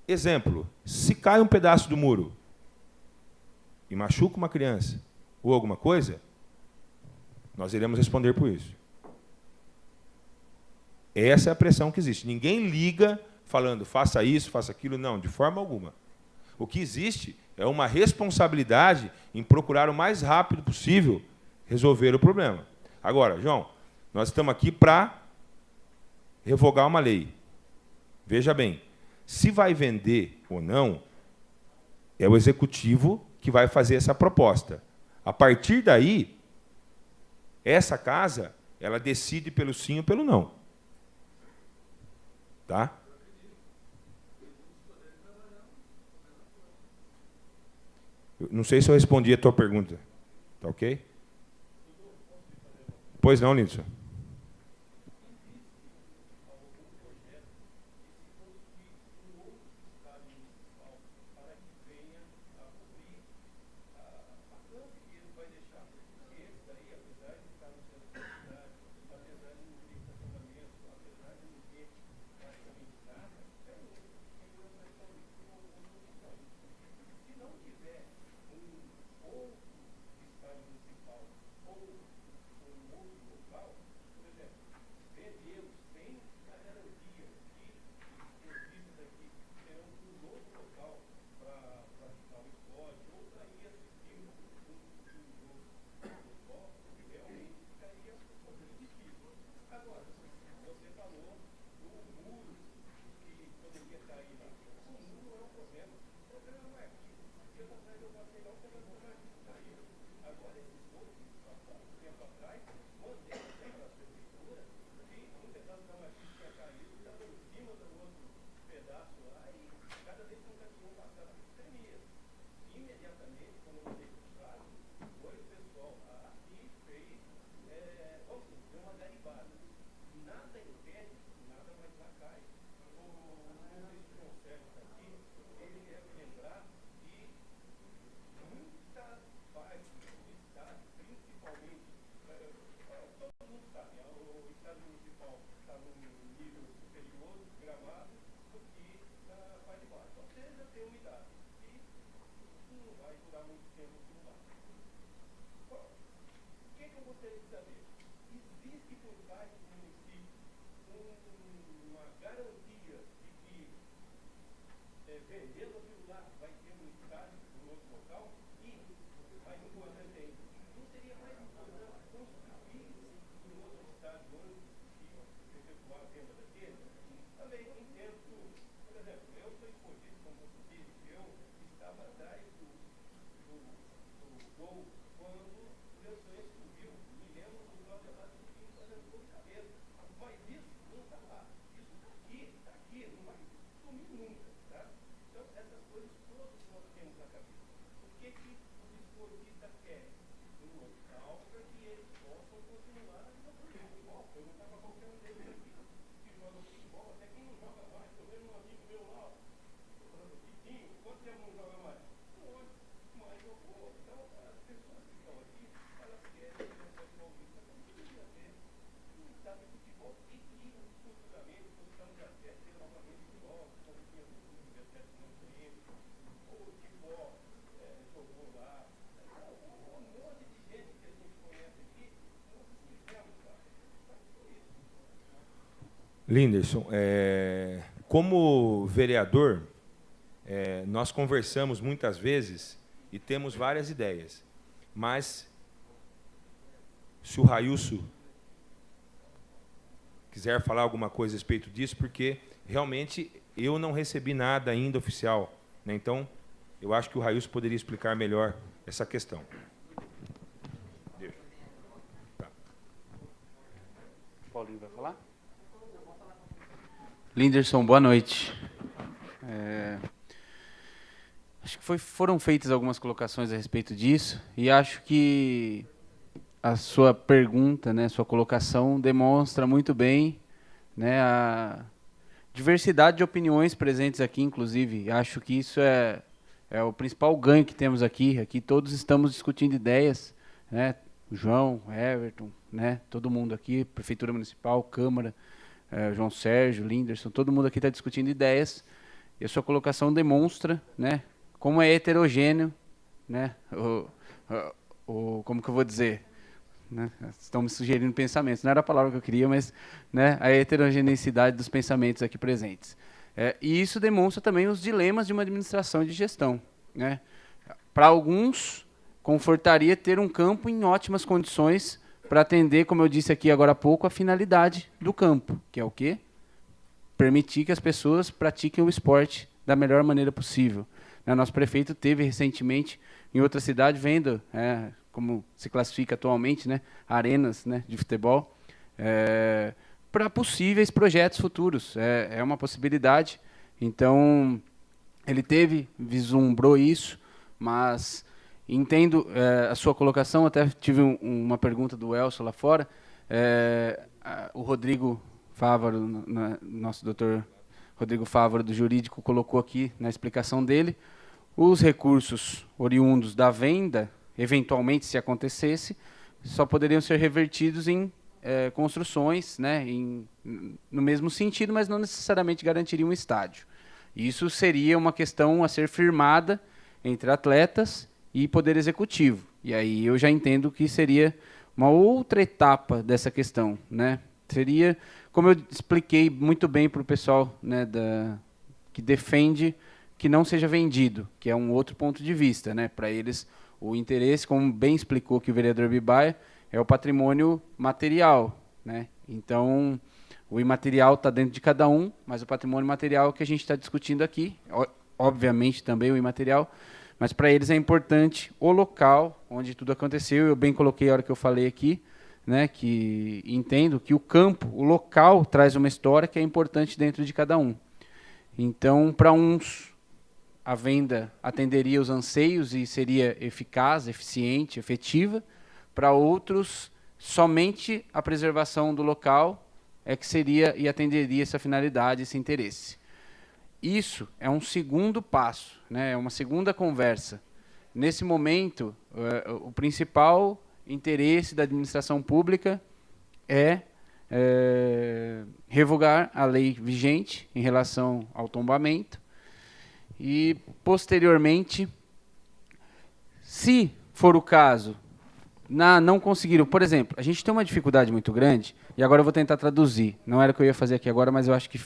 B: Exemplo, se cai um pedaço do muro e machuca uma criança ou alguma coisa, nós iremos responder por isso. Essa é a pressão que existe. Ninguém liga falando, faça isso, faça aquilo. Não, de forma alguma. O que existe é uma responsabilidade em procurar o mais rápido possível resolver o problema. Agora, João, nós estamos aqui para revogar uma lei. Veja bem, se vai vender ou não, é o executivo que vai fazer essa proposta. A partir daí, essa casa, ela decide pelo sim ou pelo não. Tá? Eu não sei se eu respondi a tua pergunta. Tá ok? Pois não, Nilson. Linderson, como vereador, nós conversamos muitas vezes e temos várias ideias, mas se o Railson quiser falar alguma coisa a respeito disso, porque realmente eu não recebi nada ainda oficial, né? Então, eu acho que o Railson poderia explicar melhor essa questão. Tá.
A: Paulinho vai falar? Linderson, boa noite. Acho que foram feitas algumas colocações a respeito disso e acho que a sua pergunta, né, sua colocação demonstra muito bem, né, a diversidade de opiniões presentes aqui, inclusive. Acho que isso é o principal ganho que temos aqui. Aqui todos estamos discutindo ideias, né, o João, Everton, né, todo mundo aqui, Prefeitura Municipal, Câmara. João Sérgio, Linderson, todo mundo aqui está discutindo ideias, e a sua colocação demonstra, né, como é heterogêneo, né, como que eu vou dizer, né, estão me sugerindo pensamentos, não era a palavra que eu queria, mas, né, a heterogeneidade dos pensamentos aqui presentes. E isso demonstra também os dilemas de uma administração e de gestão, né. Para alguns, confortaria ter um campo em ótimas condições para atender, como eu disse aqui agora há pouco, a finalidade do campo, que é o quê? Permitir que as pessoas pratiquem o esporte da melhor maneira possível. Nosso prefeito teve recentemente, em outra cidade, vendo, como se classifica atualmente, né, arenas, né, de futebol, para possíveis projetos futuros. É uma possibilidade. Então, ele vislumbrou isso, mas entendo a sua colocação. Até tive uma pergunta do Elcio lá fora. O Rodrigo Fávaro, nosso doutor Rodrigo Fávaro, do Jurídico, colocou aqui na explicação dele, os recursos oriundos da venda, eventualmente, se acontecesse, só poderiam ser revertidos em construções, né, no mesmo sentido, mas não necessariamente garantiriam um estádio. Isso seria uma questão a ser firmada entre atletas e Poder Executivo. E aí eu já entendo que seria uma outra etapa dessa questão, né? Seria, como eu expliquei muito bem para o pessoal, né, que defende que não seja vendido, que é um outro ponto de vista, né? Para eles, o interesse, como bem explicou aqui o vereador Bibaia, é o patrimônio material, né? Então, o imaterial está dentro de cada um, mas o patrimônio material que a gente está discutindo aqui, obviamente também o imaterial, mas para eles é importante o local onde tudo aconteceu. Eu bem coloquei a hora que eu falei aqui, né, que entendo que o campo, o local, traz uma história que é importante dentro de cada um. Então, para uns, a venda atenderia os anseios e seria eficaz, eficiente, efetiva. Para outros, somente a preservação do local é que seria e atenderia essa finalidade, esse interesse. Isso é um segundo passo, né? É uma segunda conversa. Nesse momento, o principal interesse da administração pública é revogar a lei vigente em relação ao tombamento e, posteriormente, se for o caso, não conseguiram... Por exemplo, a gente tem uma dificuldade muito grande, e agora eu vou tentar traduzir. Não era o que eu ia fazer aqui agora, mas eu acho que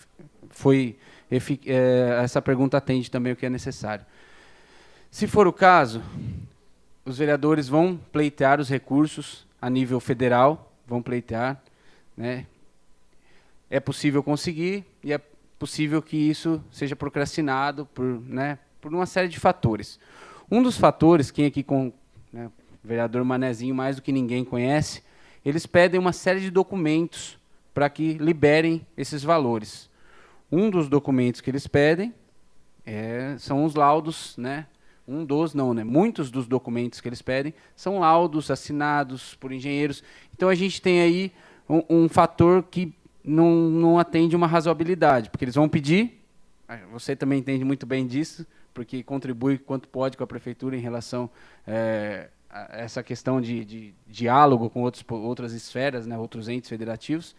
A: essa pergunta atende também o que é necessário. Se for o caso, os vereadores vão pleitear os recursos a nível federal, vão pleitear, né? É possível conseguir e é possível que isso seja procrastinado por uma série de fatores. Um dos fatores, quem aqui o vereador Manezinho mais do que ninguém conhece, eles pedem uma série de documentos para que liberem esses valores. Um dos documentos que eles pedem são os laudos, né? Muitos dos documentos que eles pedem são laudos assinados por engenheiros. Então, a gente tem aí um fator que não atende uma razoabilidade, porque eles vão pedir, você também entende muito bem disso, porque contribui quanto pode com a prefeitura em relação a essa questão de diálogo com outras esferas, né, outros entes federativos.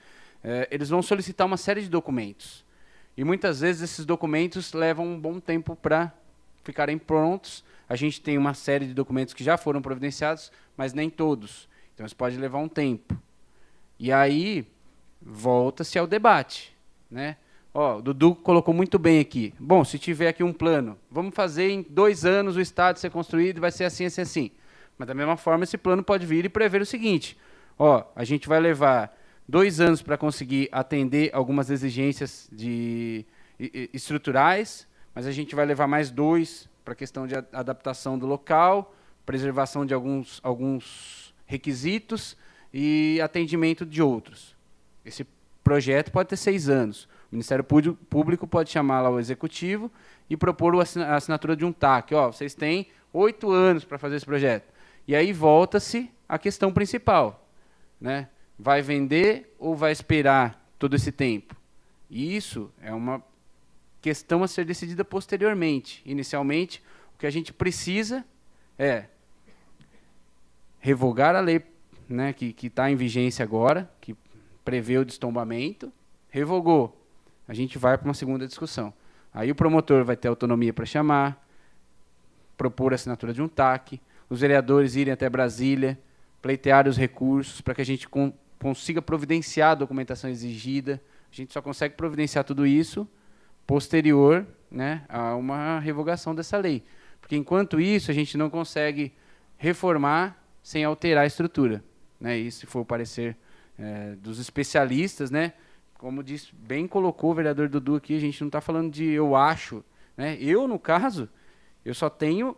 A: Eles vão solicitar uma série de documentos. E muitas vezes esses documentos levam um bom tempo para ficarem prontos. A gente tem uma série de documentos que já foram providenciados, mas nem todos. Então, isso pode levar um tempo. E aí, volta-se ao debate, né? O Dudu colocou muito bem aqui. Bom, se tiver aqui um plano, vamos fazer em 2 anos o estádio ser construído e vai ser assim, assim, assim. Mas, da mesma forma, esse plano pode vir e prever o seguinte. A gente vai levar 2 anos para conseguir atender algumas exigências estruturais, mas a gente vai levar mais 2 para a questão de adaptação do local, preservação de alguns requisitos e atendimento de outros. Esse projeto pode ter 6 anos. O Ministério Público pode chamar lá o Executivo e propor a assinatura de um TAC. Vocês têm 8 anos para fazer esse projeto. E aí volta-se à questão principal, né? Vai vender ou vai esperar todo esse tempo? E isso é uma questão a ser decidida posteriormente. Inicialmente, o que a gente precisa é revogar a lei, né, que está em vigência agora, que prevê o destombamento, revogou, a gente vai para uma segunda discussão. Aí o promotor vai ter autonomia para chamar, propor a assinatura de um TAC, os vereadores irem até Brasília, pleitear os recursos para que a gente consiga providenciar a documentação exigida. A gente só consegue providenciar tudo isso posterior, né, a uma revogação dessa lei. Porque, enquanto isso, a gente não consegue reformar sem alterar a estrutura. Né? Isso foi o parecer dos especialistas, né? Como disse, bem colocou o vereador Dudu aqui, a gente não está falando de eu acho. Né? Eu, no caso, eu só tenho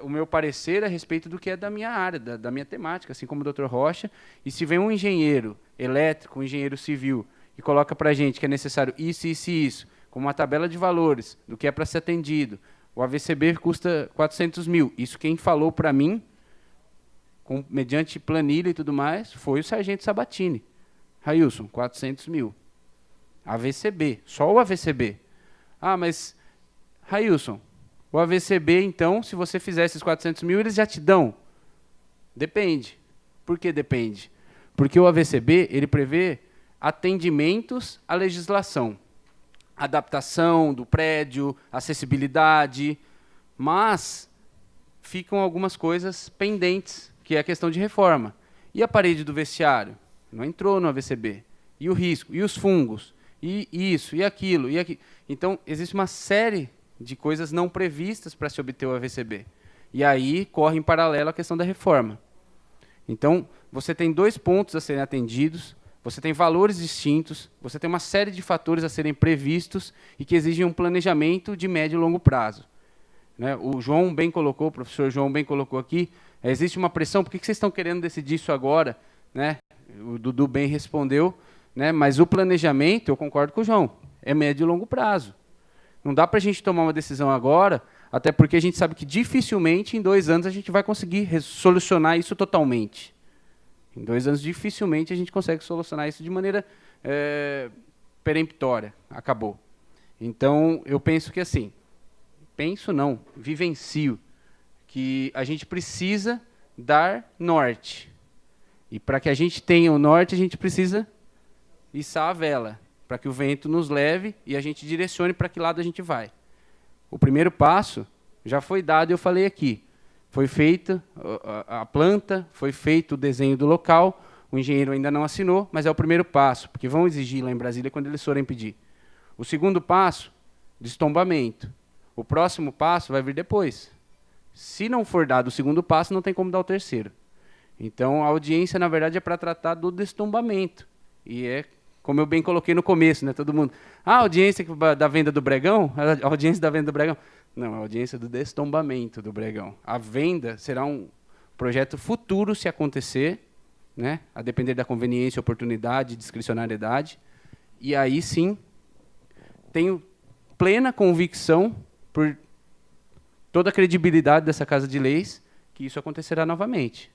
A: o meu parecer a respeito do que é da minha área, da minha temática, assim como o Dr. Rocha. E se vem um engenheiro elétrico, um engenheiro civil, e coloca para a gente que é necessário isso, isso e isso, com uma tabela de valores do que é para ser atendido, o AVCB custa 400 mil. Isso quem falou para mim, mediante planilha e tudo mais, foi o sargento Sabatini. Railson, 400 mil. AVCB, só o AVCB. Ah, mas, Railson, o AVCB, então, se você fizer esses 400 mil, eles já te dão? Depende. Por que depende? Porque o AVCB, ele prevê atendimentos à legislação. Adaptação do prédio, acessibilidade, mas ficam algumas coisas pendentes, que é a questão de reforma. E a parede do vestiário? Não entrou no AVCB. E o risco? E os fungos? E isso, e aquilo, e aquilo. Então, existe uma série de coisas não previstas para se obter o AVCB. E aí corre em paralelo a questão da reforma. Então, você tem 2 pontos a serem atendidos, você tem valores distintos, você tem uma série de fatores a serem previstos e que exigem um planejamento de médio e longo prazo. Né? O João bem colocou, o professor João bem colocou aqui, existe uma pressão, por que vocês estão querendo decidir isso agora? Né? O Dudu bem respondeu, né? Mas o planejamento, eu concordo com o João, é médio e longo prazo. Não dá para a gente tomar uma decisão agora, até porque a gente sabe que dificilmente em 2 anos a gente vai conseguir solucionar isso totalmente. Em 2 anos, dificilmente a gente consegue solucionar isso de maneira peremptória. Acabou. Então, eu penso que assim, vivencio, que a gente precisa dar norte. E para que a gente tenha o norte, a gente precisa içar a vela, para que o vento nos leve e a gente direcione para que lado a gente vai. O primeiro passo já foi dado, eu falei aqui. Foi feita a planta, foi feito o desenho do local, o engenheiro ainda não assinou, mas é o primeiro passo, porque vão exigir lá em Brasília quando eles forem pedir. O segundo passo, destombamento. O próximo passo vai vir depois. Se não for dado o segundo passo, não tem como dar o terceiro. Então, a audiência, na verdade, é para tratar do destombamento. E é, como eu bem coloquei no começo, né, todo mundo, a audiência da venda do Bregão? A audiência da venda do Bregão? Não, a audiência do destombamento do Bregão. A venda será um projeto futuro, se acontecer, né, a depender da conveniência, oportunidade, discricionariedade. E aí, sim, tenho plena convicção, por toda a credibilidade dessa Casa de Leis, que isso acontecerá novamente.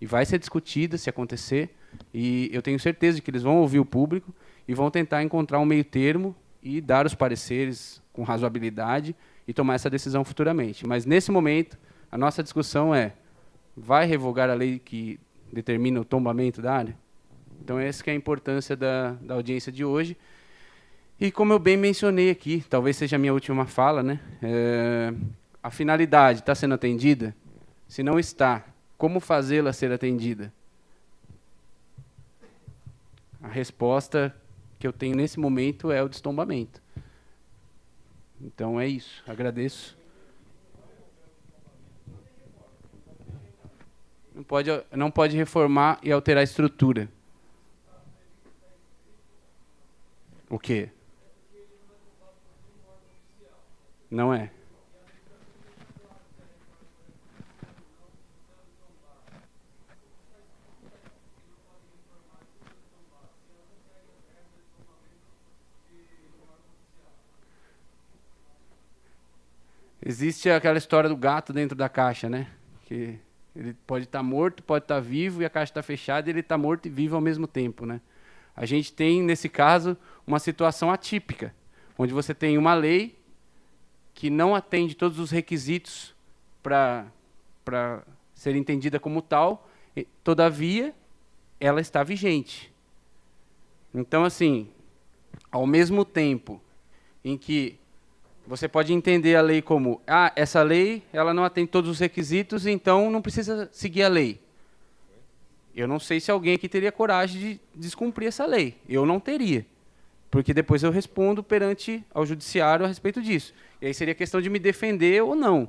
A: E vai ser discutida se acontecer, e eu tenho certeza de que eles vão ouvir o público e vão tentar encontrar um meio termo e dar os pareceres com razoabilidade e tomar essa decisão futuramente. Mas, nesse momento, a nossa discussão é, vai revogar a lei que determina o tombamento da área? Então, essa que é a importância da audiência de hoje. E, como eu bem mencionei aqui, talvez seja a minha última fala, né? A finalidade está sendo atendida? Se não está, como fazê-la ser atendida? A resposta que eu tenho nesse momento é o destombamento. Então é isso. Agradeço. Não pode reformar e alterar a estrutura. O quê? Não é. Existe aquela história do gato dentro da caixa, né? Que ele pode estar morto, pode estar vivo, e a caixa está fechada e ele está morto e vivo ao mesmo tempo, né? A gente tem, nesse caso, uma situação atípica, onde você tem uma lei que não atende todos os requisitos para ser entendida como tal, todavia, ela está vigente. Então, assim, ao mesmo tempo em que você pode entender a lei como, essa lei ela não atende todos os requisitos, então não precisa seguir a lei. Eu não sei se alguém aqui teria coragem de descumprir essa lei. Eu não teria, porque depois eu respondo perante ao judiciário a respeito disso. E aí seria questão de me defender ou não.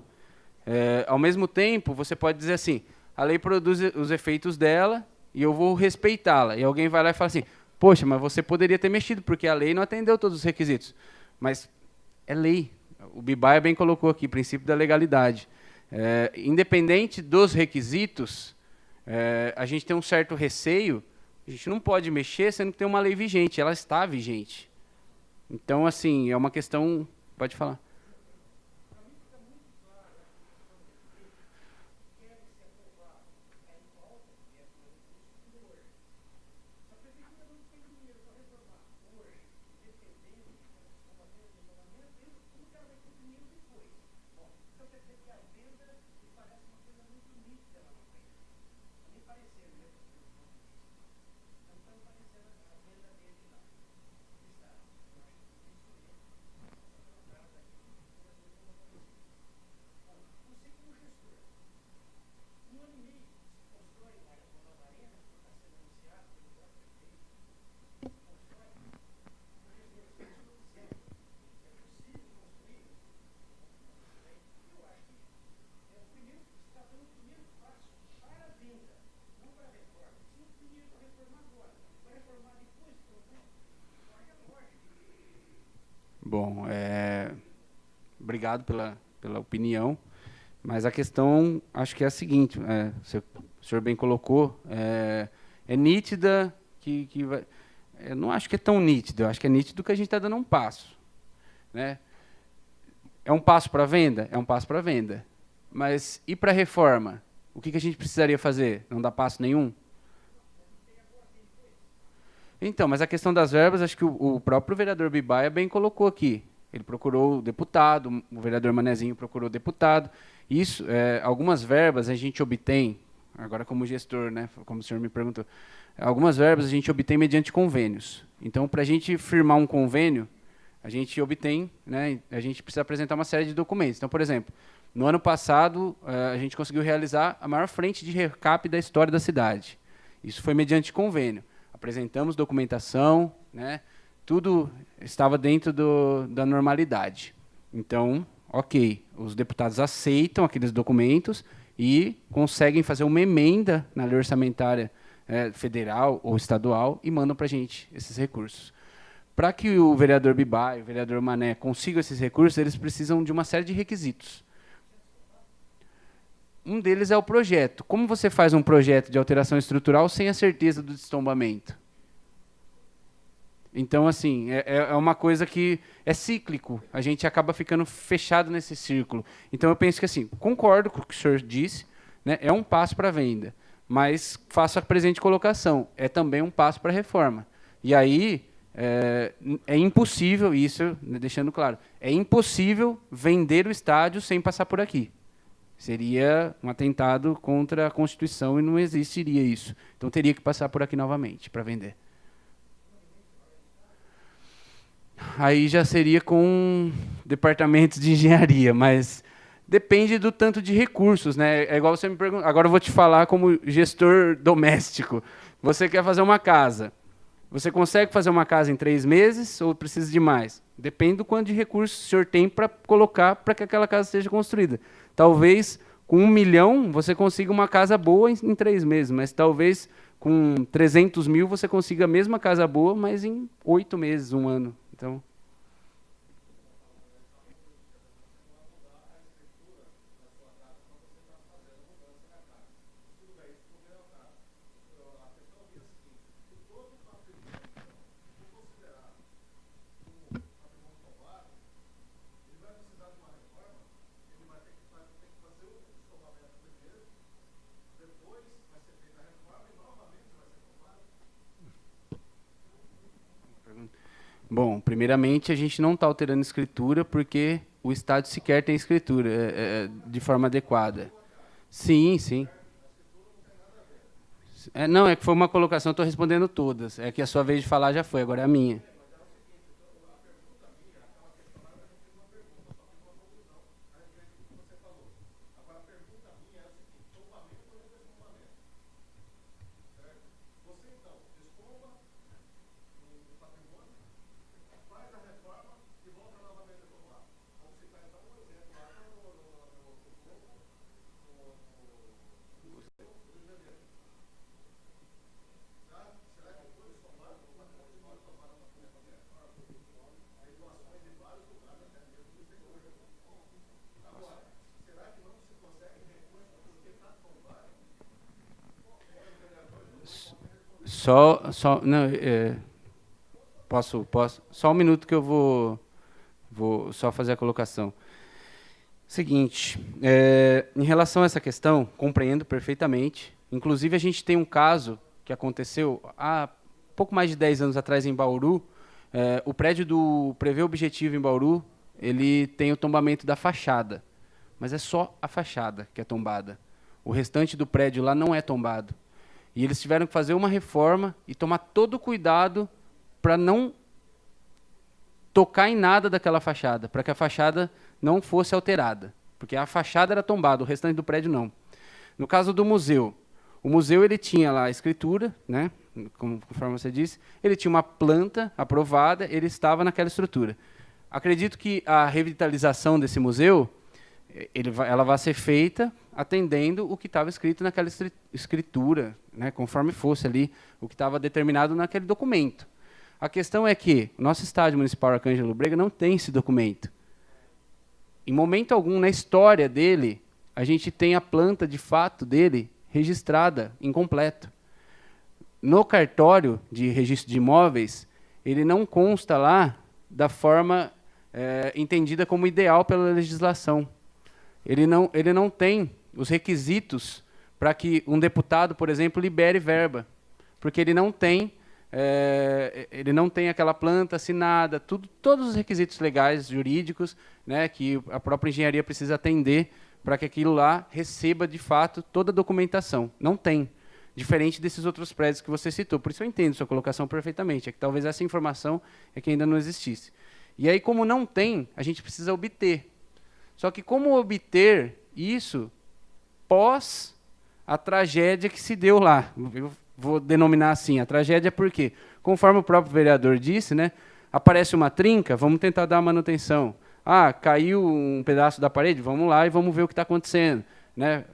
A: Ao mesmo tempo, você pode dizer assim, a lei produz os efeitos dela e eu vou respeitá-la. E alguém vai lá e fala assim, poxa, mas você poderia ter mexido, porque a lei não atendeu todos os requisitos. Mas é lei. O Bibaia bem colocou aqui, princípio da legalidade. Independente dos requisitos, a gente tem um certo receio, a gente não pode mexer sendo que tem uma lei vigente, ela está vigente. Então, assim, é uma questão... Pode falar. Bom, obrigado pela opinião, mas a questão, acho que é a seguinte, o senhor bem colocou, é nítida que vai... Eu não acho que é tão nítido, eu acho que é nítido que a gente está dando um passo. Né? É um passo para a venda? É um passo para a venda. Mas e para a reforma? O que a gente precisaria fazer? Não dá passo nenhum? Então, mas a questão das verbas, acho que o próprio vereador Bibaia bem colocou aqui. Ele procurou o deputado, o vereador Manezinho procurou o deputado. Isso, algumas verbas a gente obtém, agora como gestor, né, como o senhor me perguntou, algumas verbas a gente obtém mediante convênios. Então, para a gente firmar um convênio, a gente obtém, né, a gente precisa apresentar uma série de documentos. Então, por exemplo, no ano passado, a gente conseguiu realizar a maior frente de recap da história da cidade. Isso foi mediante convênio. Apresentamos documentação, né? Tudo estava dentro da normalidade. Então, ok, os deputados aceitam aqueles documentos e conseguem fazer uma emenda na lei orçamentária federal ou estadual e mandam para a gente esses recursos. Para que o vereador Bibaia e o vereador Mané consigam esses recursos, eles precisam de uma série de requisitos. Um deles é o projeto. Como você faz um projeto de alteração estrutural sem a certeza do destombamento? Então, assim, é uma coisa que é cíclico. A gente acaba ficando fechado nesse círculo. Então, eu penso que, assim, concordo com o que o senhor disse, né, é um passo para a venda, mas faço a presente colocação. É também um passo para a reforma. E aí, é impossível, isso, deixando claro, é impossível vender o estádio sem passar por aqui. Seria um atentado contra a Constituição e não existiria isso. Então, teria que passar por aqui novamente para vender. Aí já seria com departamentos de engenharia, mas depende do tanto de recursos, né? É igual você me pergunta. Agora eu vou te falar como gestor doméstico. Você quer fazer uma casa. Você consegue fazer uma casa em 3 meses ou precisa de mais? Depende do quanto de recursos o senhor tem para colocar para que aquela casa seja construída. Talvez com 1 milhão você consiga uma casa boa em 3 meses, mas talvez com 300 mil você consiga a mesma casa boa, mas em 8 meses, 1 ano. Então... Bom, primeiramente, a gente não está alterando escritura porque o Estado sequer tem escritura de forma adequada. Sim, sim. Não, é que foi uma colocação, estou respondendo todas. É que a sua vez de falar já foi, agora é a minha. Não, posso, só um minuto que eu vou só fazer a colocação. Seguinte, em relação a essa questão, compreendo perfeitamente. Inclusive, a gente tem um caso que aconteceu há pouco mais de 10 anos atrás em Bauru. O prédio do Prevê Objetivo em Bauru, ele tem o tombamento da fachada, mas é só a fachada que é tombada. O restante do prédio lá não é tombado. E eles tiveram que fazer uma reforma e tomar todo o cuidado para não tocar em nada daquela fachada, para que a fachada não fosse alterada, porque a fachada era tombada, o restante do prédio não. No caso do museu, o museu ele tinha lá a escritura, né, conforme você disse, ele tinha uma planta aprovada, ele estava naquela estrutura. Acredito que a revitalização desse museu, ela vai ser feita atendendo o que estava escrito naquela escritura, né, conforme fosse ali o que estava determinado naquele documento. A questão é que o nosso estádio municipal Arcângelo Brega não tem esse documento. Em momento algum na história dele, a gente tem a planta de fato dele registrada incompleto. No cartório de registro de imóveis, ele não consta lá da forma entendida como ideal pela legislação. Ele não tem os requisitos para que um deputado, por exemplo, libere verba, porque ele não tem aquela planta assinada, todos os requisitos legais, jurídicos, né, que a própria engenharia precisa atender para que aquilo lá receba, de fato, toda a documentação. Não tem. Diferente desses outros prédios que você citou. Por isso eu entendo sua colocação perfeitamente. É que talvez essa informação é que ainda não existisse. E aí, como não tem, a gente precisa obter. Só que como obter isso pós a tragédia que se deu lá? Eu vou denominar assim, a tragédia porque, conforme o próprio vereador disse, né, aparece uma trinca, vamos tentar dar manutenção. Caiu um pedaço da parede, vamos lá e vamos ver o que está acontecendo. Né?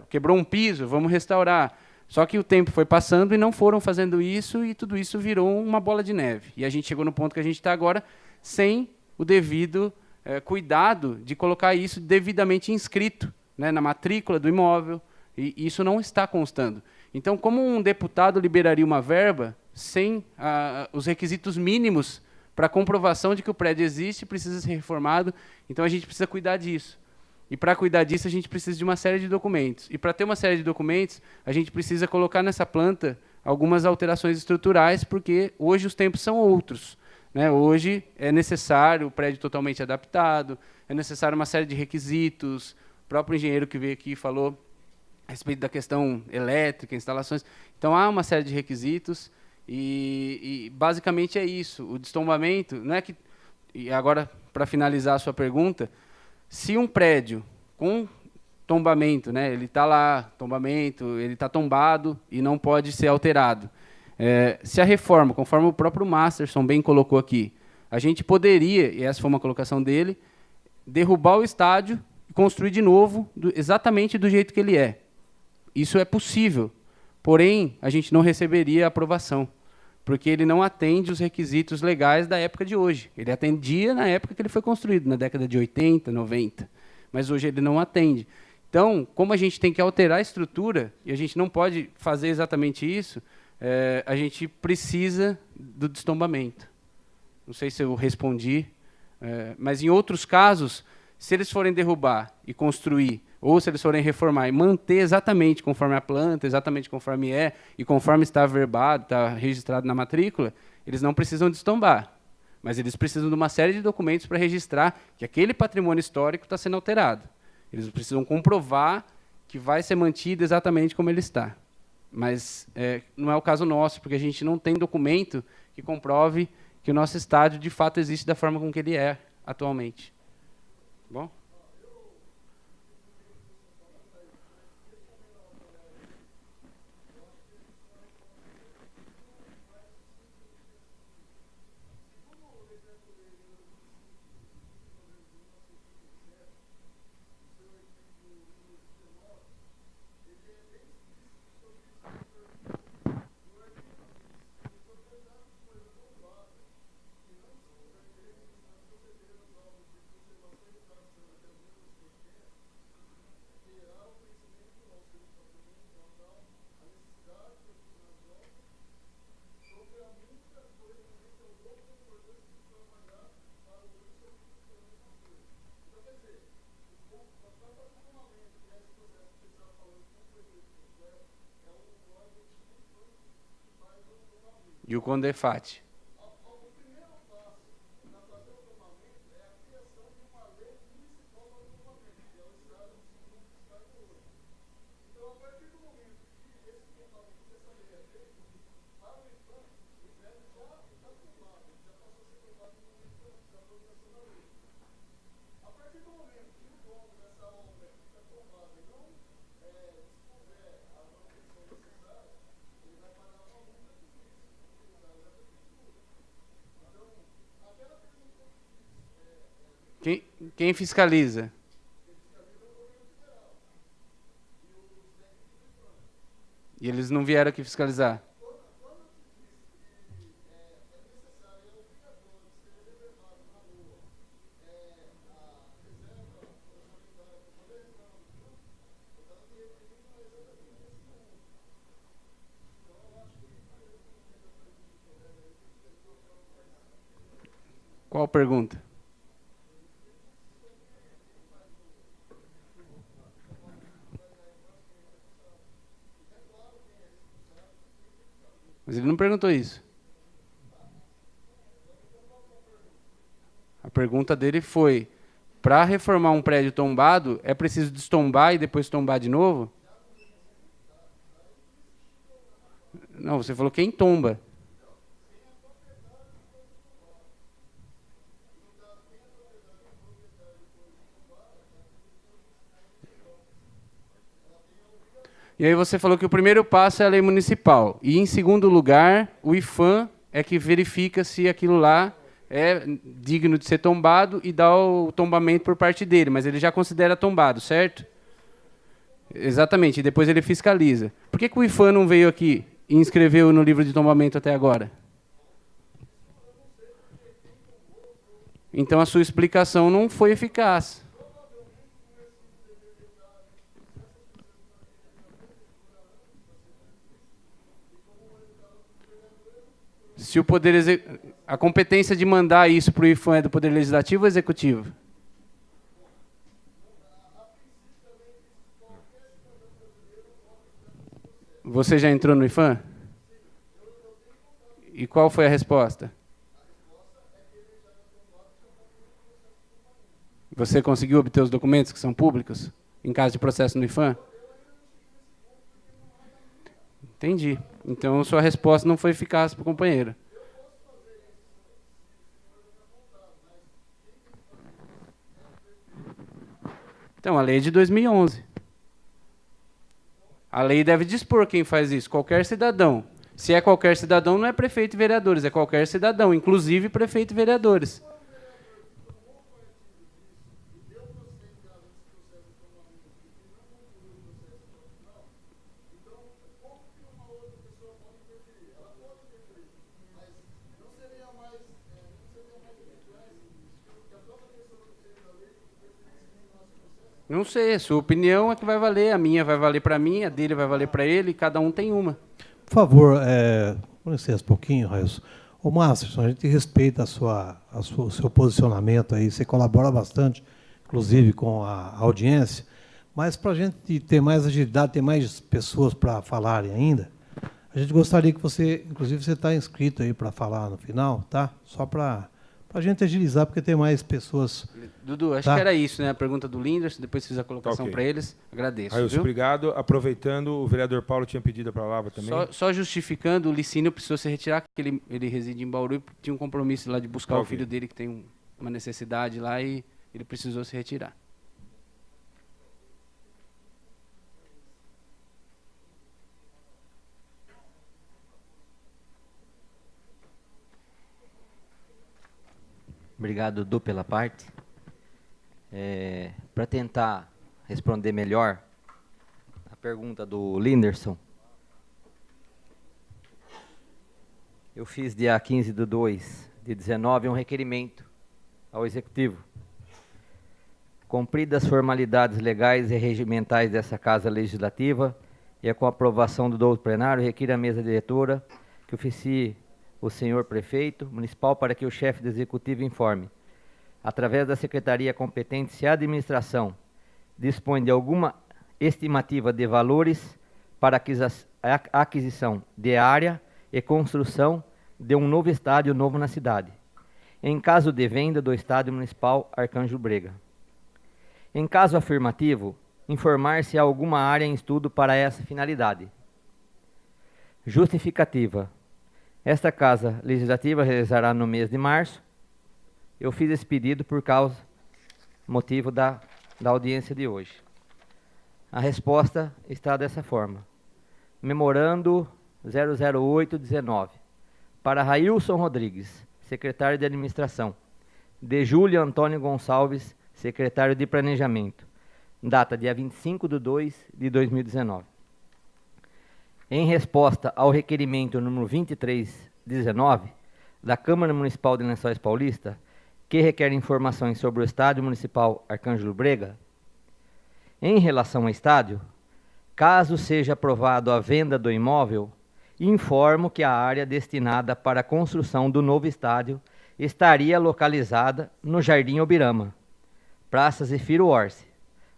A: Quebrou um piso, vamos restaurar. Só que o tempo foi passando e não foram fazendo isso, e tudo isso virou uma bola de neve. E a gente chegou no ponto que a gente está agora, sem o devido cuidado de colocar isso devidamente inscrito, né, na matrícula do imóvel, e isso não está constando. Então, como um deputado liberaria uma verba sem os requisitos mínimos para a comprovação de que o prédio existe, precisa ser reformado, então a gente precisa cuidar disso. E para cuidar disso, a gente precisa de uma série de documentos. E para ter uma série de documentos, a gente precisa colocar nessa planta algumas alterações estruturais, porque hoje os tempos são outros. Né? Hoje é necessário o prédio totalmente adaptado, é necessário uma série de requisitos. O próprio engenheiro que veio aqui falou a respeito da questão elétrica, instalações. Então, há uma série de requisitos e basicamente é isso. O destombamento, não é que... E agora, para finalizar a sua pergunta, se um prédio com tombamento, né, ele está lá, tombamento, ele está tombado e não pode ser alterado. Se a reforma, conforme o próprio Masterson bem colocou aqui, a gente poderia, e essa foi uma colocação dele, derrubar o estádio e construir de novo exatamente do jeito que ele é. Isso é possível, porém, a gente não receberia aprovação, porque ele não atende os requisitos legais da época de hoje. Ele atendia na época que ele foi construído, na década de 80, 90, mas hoje ele não atende. Então, como a gente tem que alterar a estrutura, e a gente não pode fazer exatamente isso, a gente precisa do destombamento. Não sei se eu respondi, mas em outros casos, se eles forem derrubar e construir, ou se eles forem reformar e manter exatamente conforme a planta, exatamente conforme e conforme está verbado, está registrado na matrícula, eles não precisam destombar. Mas eles precisam de uma série de documentos para registrar que aquele patrimônio histórico está sendo alterado. Eles precisam comprovar que vai ser mantido exatamente como ele está. Mas não é o caso nosso, porque a gente não tem documento que comprove que o nosso estádio, de fato, existe da forma com que ele é atualmente. Bom? E o CONDEFAT. Quem fiscaliza? E eles não vieram aqui fiscalizar? Qual pergunta? Mas ele não perguntou isso. A pergunta dele foi: para reformar um prédio tombado, é preciso destombar e depois tombar de novo? Não, você falou quem tomba. E aí você falou que o primeiro passo é a lei municipal. E, em segundo lugar, o IPHAN é que verifica se aquilo lá é digno de ser tombado e dá o tombamento por parte dele. Mas ele já considera tombado, certo? Exatamente. E depois ele fiscaliza. Por que o IPHAN não veio aqui e inscreveu no livro de tombamento até agora? Então, a sua explicação não foi eficaz. Se o a competência de mandar isso para o IPHAN é do Poder Legislativo ou Executivo? Você já entrou no IPHAN? E qual foi a resposta? Você conseguiu obter os documentos que são públicos em caso de processo no IPHAN? Entendi. Então, sua resposta não foi eficaz para o companheiro. Então, a lei é de 2011. A lei deve dispor quem faz isso, qualquer cidadão. Se é qualquer cidadão, não é prefeito e vereadores, é qualquer cidadão, inclusive prefeito e vereadores. Não sei, a sua opinião é que vai valer, a minha vai valer para mim, a dele vai valer para ele, cada um tem uma.
H: Por favor, com licença um pouquinho, Railson. Ô, Márcio, a gente respeita o seu posicionamento aí, você colabora bastante, inclusive com a audiência, mas para a gente ter mais agilidade, ter mais pessoas para falarem ainda, a gente gostaria que você, inclusive você está inscrito aí para falar no final, tá? Só para a gente agilizar, porque tem mais pessoas.
A: Dudu, acho que era isso, né? A pergunta do Linderson, depois fiz a colocação
B: Ok.
A: para eles. Agradeço.
B: Railson,
A: Viu?
B: obrigado. Aproveitando, o vereador Paulo tinha pedido a palavra também.
A: Só justificando, o Licínio precisou se retirar, porque ele reside em Bauru e tinha um compromisso lá de buscar o
B: Ok.
A: filho dele, que tem uma necessidade lá, e ele precisou se retirar.
I: Obrigado, Dudu, pela parte. Para tentar responder melhor a pergunta do Linderson, eu fiz dia 15/2/19 um requerimento ao Executivo. Cumpridas as formalidades legais e regimentais dessa Casa Legislativa e com a aprovação do doutor plenário, requiro à mesa diretora que oficie o senhor prefeito municipal para que o chefe do Executivo informe, através da Secretaria competente, se a administração dispõe de alguma estimativa de valores para a aquisição de área e construção de um novo estádio novo na cidade, em caso de venda do Estádio Municipal Arcângelo Brega. Em caso afirmativo, informar se há alguma área em estudo para essa finalidade. Justificativa. Esta Casa Legislativa realizará no mês de março. Eu fiz esse pedido por motivo da audiência de hoje. A resposta está dessa forma. Memorando 00819. Para Railson Rodrigues, secretário de Administração. De Júlio Antônio Gonçalves, secretário de Planejamento. Data dia 25/2/2019. Em resposta ao requerimento número 2319 da Câmara Municipal de Lençóis Paulista, que requer informações sobre o Estádio Municipal Arcângelo Brega, em relação ao estádio, caso seja aprovado a venda do imóvel, informo que a área destinada para a construção do novo estádio estaria localizada no Jardim Obirama, Praça Zefiro Orsi,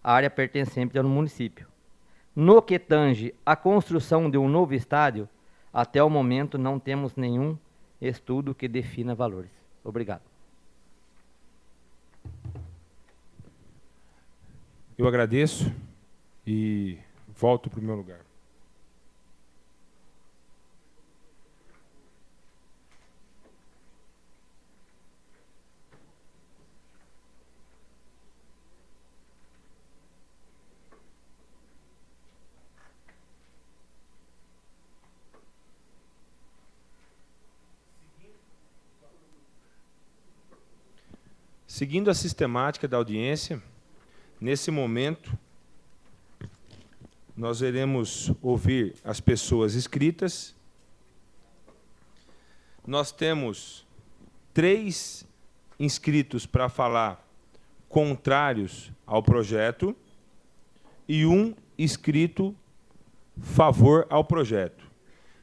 I: área pertencente ao município. No que tange à construção de um novo estádio, até o momento não temos nenhum estudo que defina valores. Obrigado.
B: Eu agradeço e volto para o meu lugar. Seguindo a sistemática da audiência, nesse momento, nós iremos ouvir as pessoas inscritas. Nós temos 3 inscritos para falar contrários ao projeto e 1 inscrito favor ao projeto.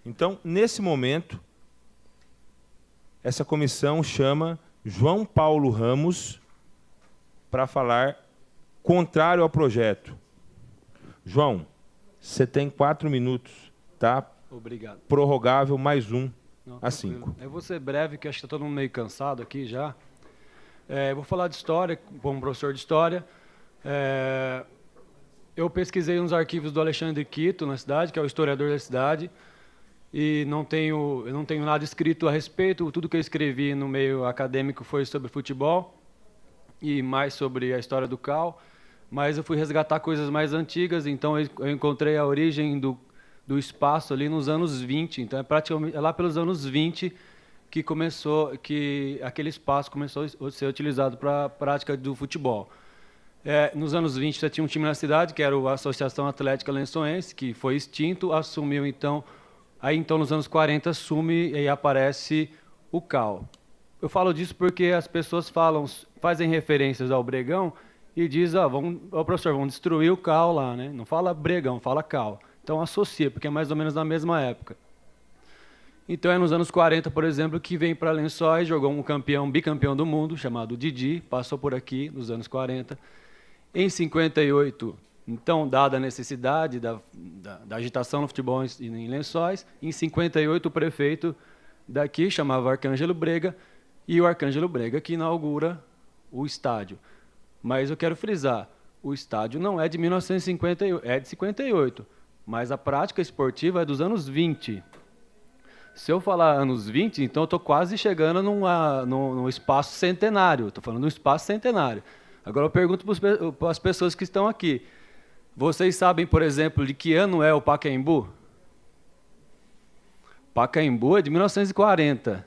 B: Então, nesse momento, essa comissão chama João Paulo Ramos para falar contrário ao projeto. João, você tem 4 minutos, tá?
D: Obrigado.
B: Prorrogável mais 1 a 5.
D: Eu vou ser breve, que acho que está todo mundo meio cansado aqui já. Eu vou falar de história, como professor de história. Eu pesquisei nos arquivos do Alexandre Quito, na cidade, que é o historiador da cidade, e eu não tenho nada escrito a respeito. Tudo que eu escrevi no meio acadêmico foi sobre futebol e mais sobre a história do CAU, mas eu fui resgatar coisas mais antigas, então eu encontrei a origem do espaço ali nos anos 20, então praticamente lá pelos anos 20 que aquele espaço começou a ser utilizado para a prática do futebol. Nos anos 20 já tinha um time na cidade, que era a Associação Atlética Lençoense, que foi extinto, assumiu então. Aí, então, nos anos 40, assume e aparece o CAU. Eu falo disso porque as pessoas fazem referências ao Bregão e dizem, professor, vamos destruir o CAU lá, né? Não fala Bregão, fala CAU. Então, associa, porque é mais ou menos na mesma época. Então, é nos anos 40, por exemplo, que vem para Lençóis, jogou um bicampeão do mundo, chamado Didi, passou por aqui nos anos 40. Em 58... Então, dada a necessidade da agitação no futebol em Lençóis, em 58 o prefeito daqui chamava Arcângelo Brega, e o Arcângelo Brega que inaugura o estádio. Mas eu quero frisar, o estádio não é de 1958, é de 58, mas a prática esportiva é dos anos 20. Se eu falar anos 20, então eu estou quase chegando num espaço centenário, estou falando de um espaço centenário. Agora eu pergunto para as pessoas que estão aqui, vocês sabem, por exemplo, de que ano é o Pacaembu? Pacaembu é de 1940.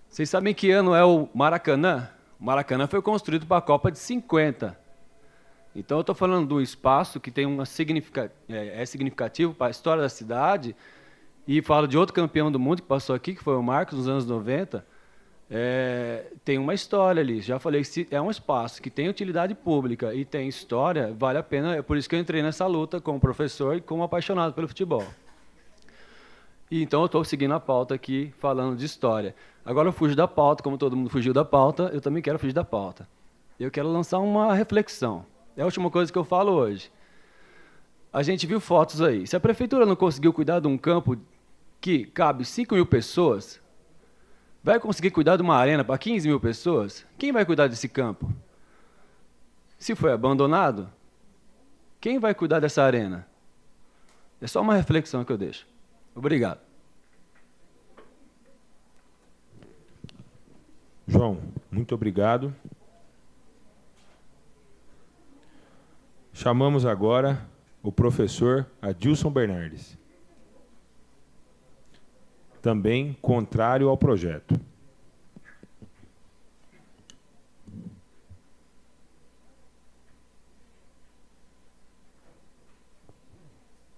D: Vocês sabem que ano é o Maracanã? O Maracanã foi construído para a Copa de 50. Então, eu estou falando de um espaço que tem é significativo para a história da cidade, e falo de outro campeão do mundo que passou aqui, que foi o Marcos, nos anos 90. Tem uma história ali. Já falei que é um espaço que tem utilidade pública e tem história, vale a pena. É por isso que eu entrei nessa luta como professor e como apaixonado pelo futebol. E então eu estou seguindo a pauta aqui, falando de história. Agora eu fujo da pauta, como todo mundo fugiu da pauta, eu também quero fugir da pauta. Eu quero lançar uma reflexão. É a última coisa que eu falo hoje. A gente viu fotos aí. Se a prefeitura não conseguiu cuidar de um campo que cabe 5.000 pessoas, vai conseguir cuidar de uma arena para 15.000 pessoas? Quem vai cuidar desse campo? Se foi abandonado, quem vai cuidar dessa arena? É só uma reflexão que eu deixo. Obrigado.
B: João, muito obrigado. Chamamos agora o professor Adilson Bernardes. Também contrário ao projeto.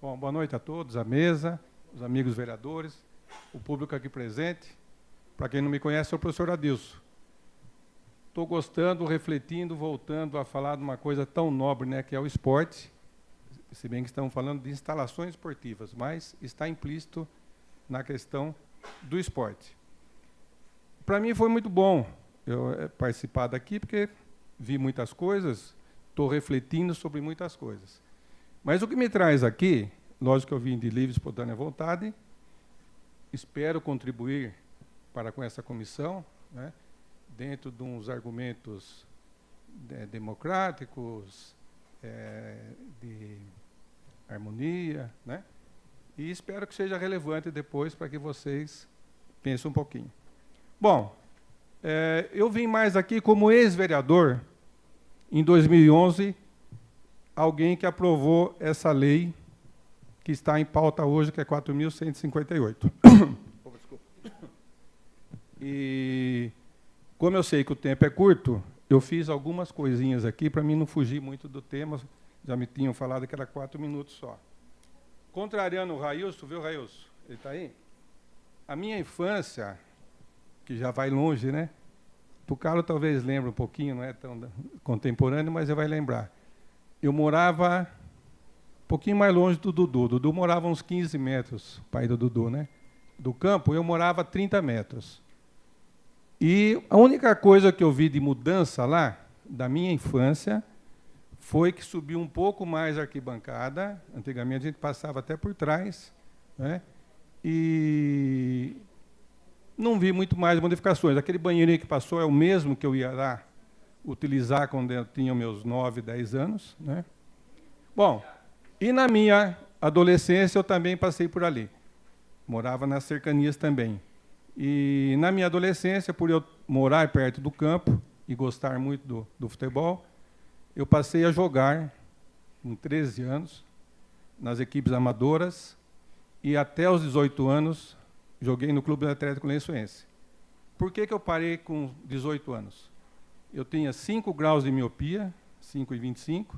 J: Bom, boa noite a todos, a mesa, os amigos vereadores, o público aqui presente. Para quem não me conhece, sou o professor Adilson. Estou gostando, refletindo, voltando a falar de uma coisa tão nobre, né, que é o esporte, se bem que estamos falando de instalações esportivas, mas está implícito na questão do esporte. Para mim foi muito bom eu participar daqui, porque vi muitas coisas, estou refletindo sobre muitas coisas. Mas o que me traz aqui, lógico que eu vim de livre e espontânea vontade, espero contribuir com essa comissão, né, dentro de uns argumentos democráticos, de harmonia, né, e espero que seja relevante depois para que vocês pensem um pouquinho. Bom, eu vim mais aqui como ex-vereador, em 2011, alguém que aprovou essa lei que está em pauta hoje, que é 4.158. E, como eu sei que o tempo é curto, eu fiz algumas coisinhas aqui para mim não fugir muito do tema. Já me tinham falado que era 4 minutos só. Contrariando o Railson, viu, Railson? Ele está aí? A minha infância, que já vai longe, né? O Carlos talvez lembre um pouquinho, não é tão contemporâneo, mas ele vai lembrar. Eu morava um pouquinho mais longe do Dudu. O Dudu morava uns 15 metros, pai do Dudu, né? Do campo, eu morava a 30 metros. E a única coisa que eu vi de mudança lá, da minha infância, foi que subiu um pouco mais a arquibancada. Antigamente a gente passava até por trás, né? E não vi muito mais modificações. Aquele banheirinho que passou é o mesmo que eu ia lá utilizar quando eu tinha meus 9, 10 anos, né? Bom, e na minha adolescência eu também passei por ali. Morava nas cercanias também. E na minha adolescência, por eu morar perto do campo e gostar muito do futebol, eu passei a jogar, com 13 anos, nas equipes amadoras, e até os 18 anos joguei no Clube Atlético Lençoense. Por que eu parei com 18 anos? Eu tinha 5 graus de miopia, 5,25,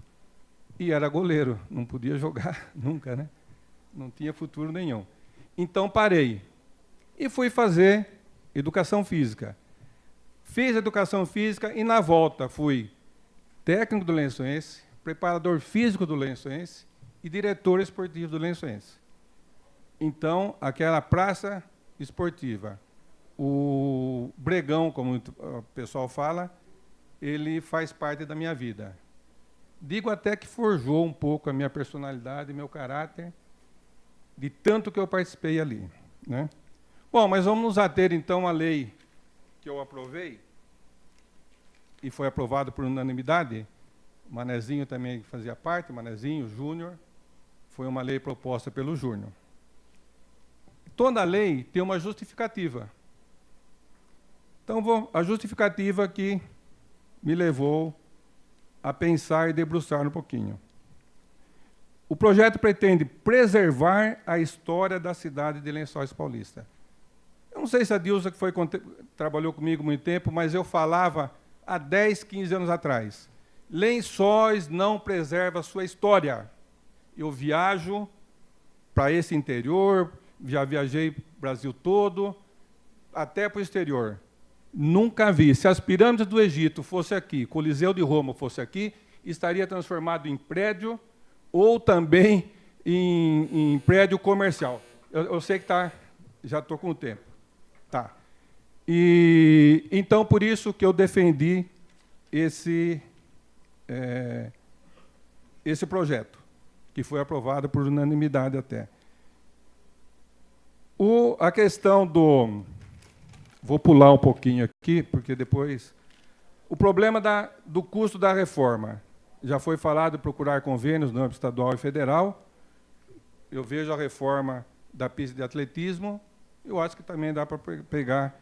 J: e era goleiro, não podia jogar nunca, né? Não tinha futuro nenhum. Então parei e fui fazer educação física. Fiz educação física e na volta fui técnico do Lençoense, preparador físico do Lençoense e diretor esportivo do Lençoense. Então, aquela praça esportiva, o Bregão, como o pessoal fala, ele faz parte da minha vida. Digo até que forjou um pouco a minha personalidade e meu caráter, de tanto que eu participei ali, né? Bom, mas vamos nos ater, então, à lei que eu aprovei, e foi aprovado por unanimidade. O Manezinho também fazia parte, Manezinho, Júnior. Foi uma lei proposta pelo Júnior. Toda lei tem uma justificativa. Então, a justificativa que me levou a pensar e debruçar um pouquinho. O projeto pretende preservar a história da cidade de Lençóis Paulista. Eu não sei se a Dilsa, que trabalhou comigo há muito tempo, mas eu falava há 10, 15 anos atrás. Lençóis não preserva a sua história. Eu viajo para esse interior, já viajei o Brasil todo, até para o exterior. Nunca vi. Se as pirâmides do Egito fossem aqui, Coliseu de Roma fosse aqui, estaria transformado em prédio ou também em prédio comercial. Eu sei que já estou com o tempo. Tá. E então, por isso que eu defendi esse projeto, que foi aprovado por unanimidade até. A questão do... Vou pular um pouquinho aqui, porque depois... O problema do custo da reforma. Já foi falado de procurar convênios no âmbito estadual e federal. Eu vejo a reforma da pista de atletismo. Eu acho que também dá para pegar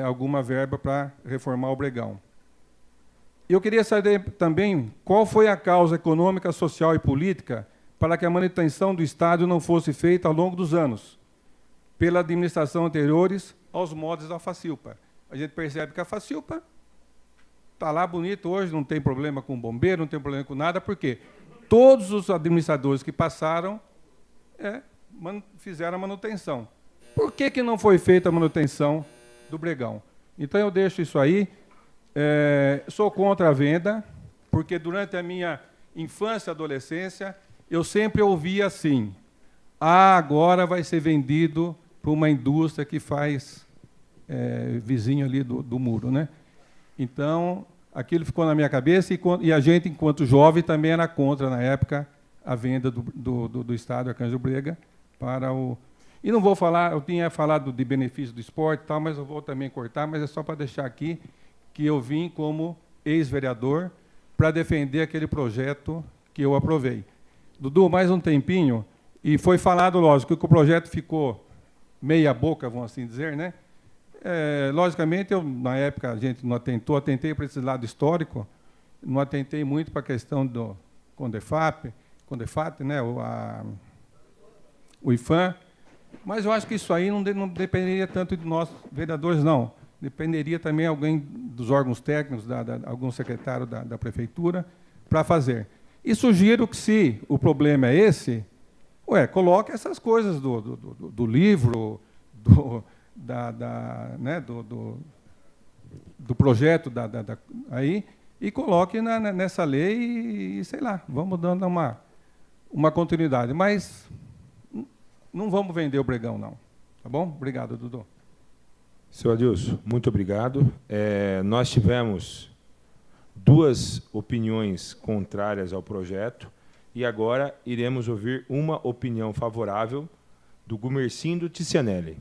J: alguma verba para reformar o Bregão. Eu queria saber também qual foi a causa econômica, social e política para que a manutenção do estádio não fosse feita ao longo dos anos, pela administração anteriores aos moldes da Facilpa. A gente percebe que a Facilpa está lá bonito hoje, não tem problema com bombeiro, não tem problema com nada, porque todos os administradores que passaram fizeram a manutenção. Por que não foi feita a manutenção do Bregão? Então, eu deixo isso aí. Sou contra a venda, porque durante a minha infância e adolescência, eu sempre ouvia assim, agora vai ser vendido para uma indústria que faz vizinho ali do muro, né? Então, aquilo ficou na minha cabeça e a gente, enquanto jovem, também era contra, na época, a venda do estádio Arcanjo Brega para o... E não vou falar, eu tinha falado de benefício do esporte e tal, mas eu vou também cortar, mas é só para deixar aqui que eu vim como ex-vereador para defender aquele projeto que eu aprovei. Dudu, mais um tempinho, e foi falado, lógico, que o projeto ficou meia boca, vamos assim dizer, né? Logicamente, na época, a gente não atentei para esse lado histórico, não atentei muito para a questão do Condefat, né? O IFAM, mas eu acho que isso aí não dependeria tanto de nós, vereadores, não. Dependeria também alguém dos órgãos técnicos, algum secretário da prefeitura, para fazer. E sugiro que, se o problema é esse, coloque essas coisas do livro, do projeto aí, e coloque nessa lei e, sei lá, vamos dando uma continuidade. Mas não vamos vender o Bregão, não. Tá bom? Obrigado, Dudu.
B: Seu Adilson, muito obrigado. Nós tivemos 2 opiniões contrárias ao projeto e agora iremos ouvir uma opinião favorável do Gumercindo Ticianelli.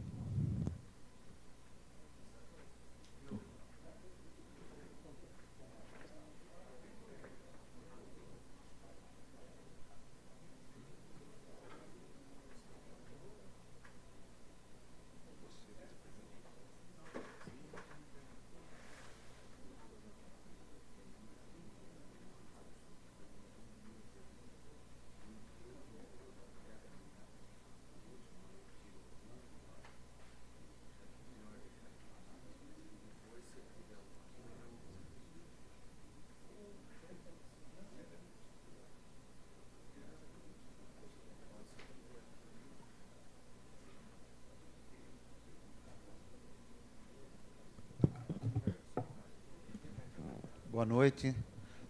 K: Boa noite.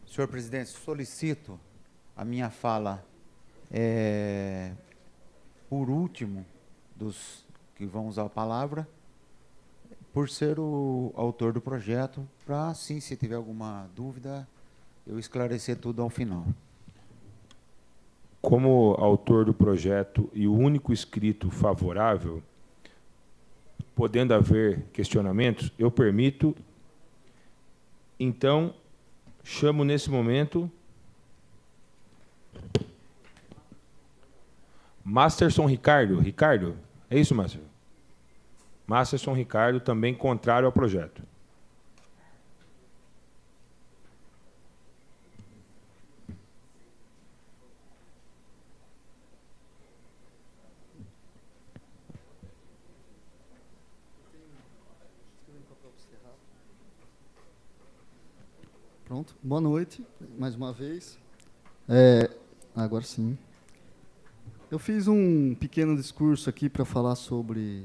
K: Senhor presidente, solicito a minha fala por último dos que vão usar a palavra, por ser o autor do projeto, para, assim, se tiver alguma dúvida, eu esclarecer tudo ao final.
B: Como autor do projeto e o único inscrito favorável, podendo haver questionamentos, eu permito. Então, chamo nesse momento Masterson Ricardo. Ricardo, é isso, Masterson? Masterson Ricardo, também contrário ao projeto.
L: Pronto. Boa noite, mais uma vez. Agora sim. Eu fiz um pequeno discurso aqui para falar sobre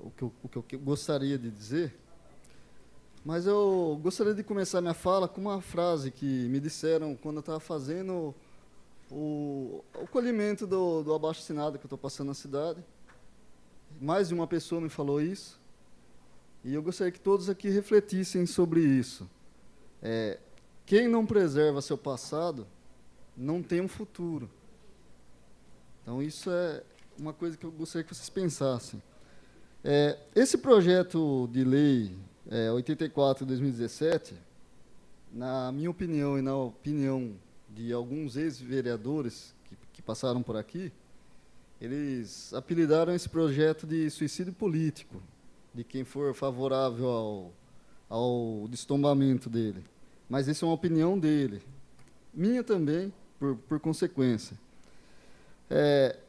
L: o que eu gostaria de dizer, mas eu gostaria de começar minha fala com uma frase que me disseram quando eu estava fazendo o colhimento do abaixo-assinado que eu estou passando na cidade. Mais de uma pessoa me falou isso, e eu gostaria que todos aqui refletissem sobre isso. Quem não preserva seu passado não tem um futuro. Então, isso é uma coisa que eu gostaria que vocês pensassem. Esse projeto de lei 84 de 2017, na minha opinião e na opinião de alguns ex-vereadores que passaram por aqui, eles apelidaram esse projeto de suicídio político, de quem for favorável ao destombamento dele. Mas isso é uma opinião dele. Minha também, por consequência.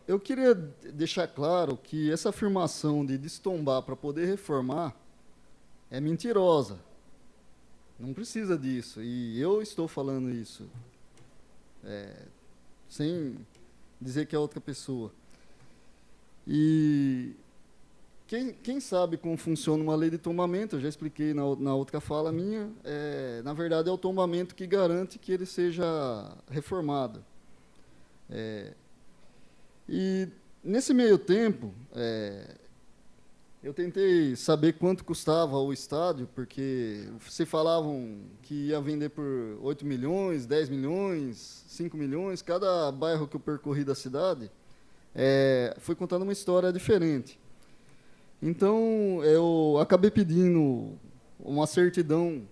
L: Eu queria deixar claro que essa afirmação de destombar para poder reformar é mentirosa. Não precisa disso. E eu estou falando isso sem dizer que é outra pessoa. E quem sabe como funciona uma lei de tombamento, eu já expliquei na outra fala minha, na verdade é o tombamento que garante que ele seja reformado. E nesse meio tempo, eu tentei saber quanto custava o estádio, porque se falavam que ia vender por 8 milhões, 10 milhões, 5 milhões, cada bairro que eu percorri da cidade, foi contando uma história diferente. Então, eu acabei pedindo uma certidão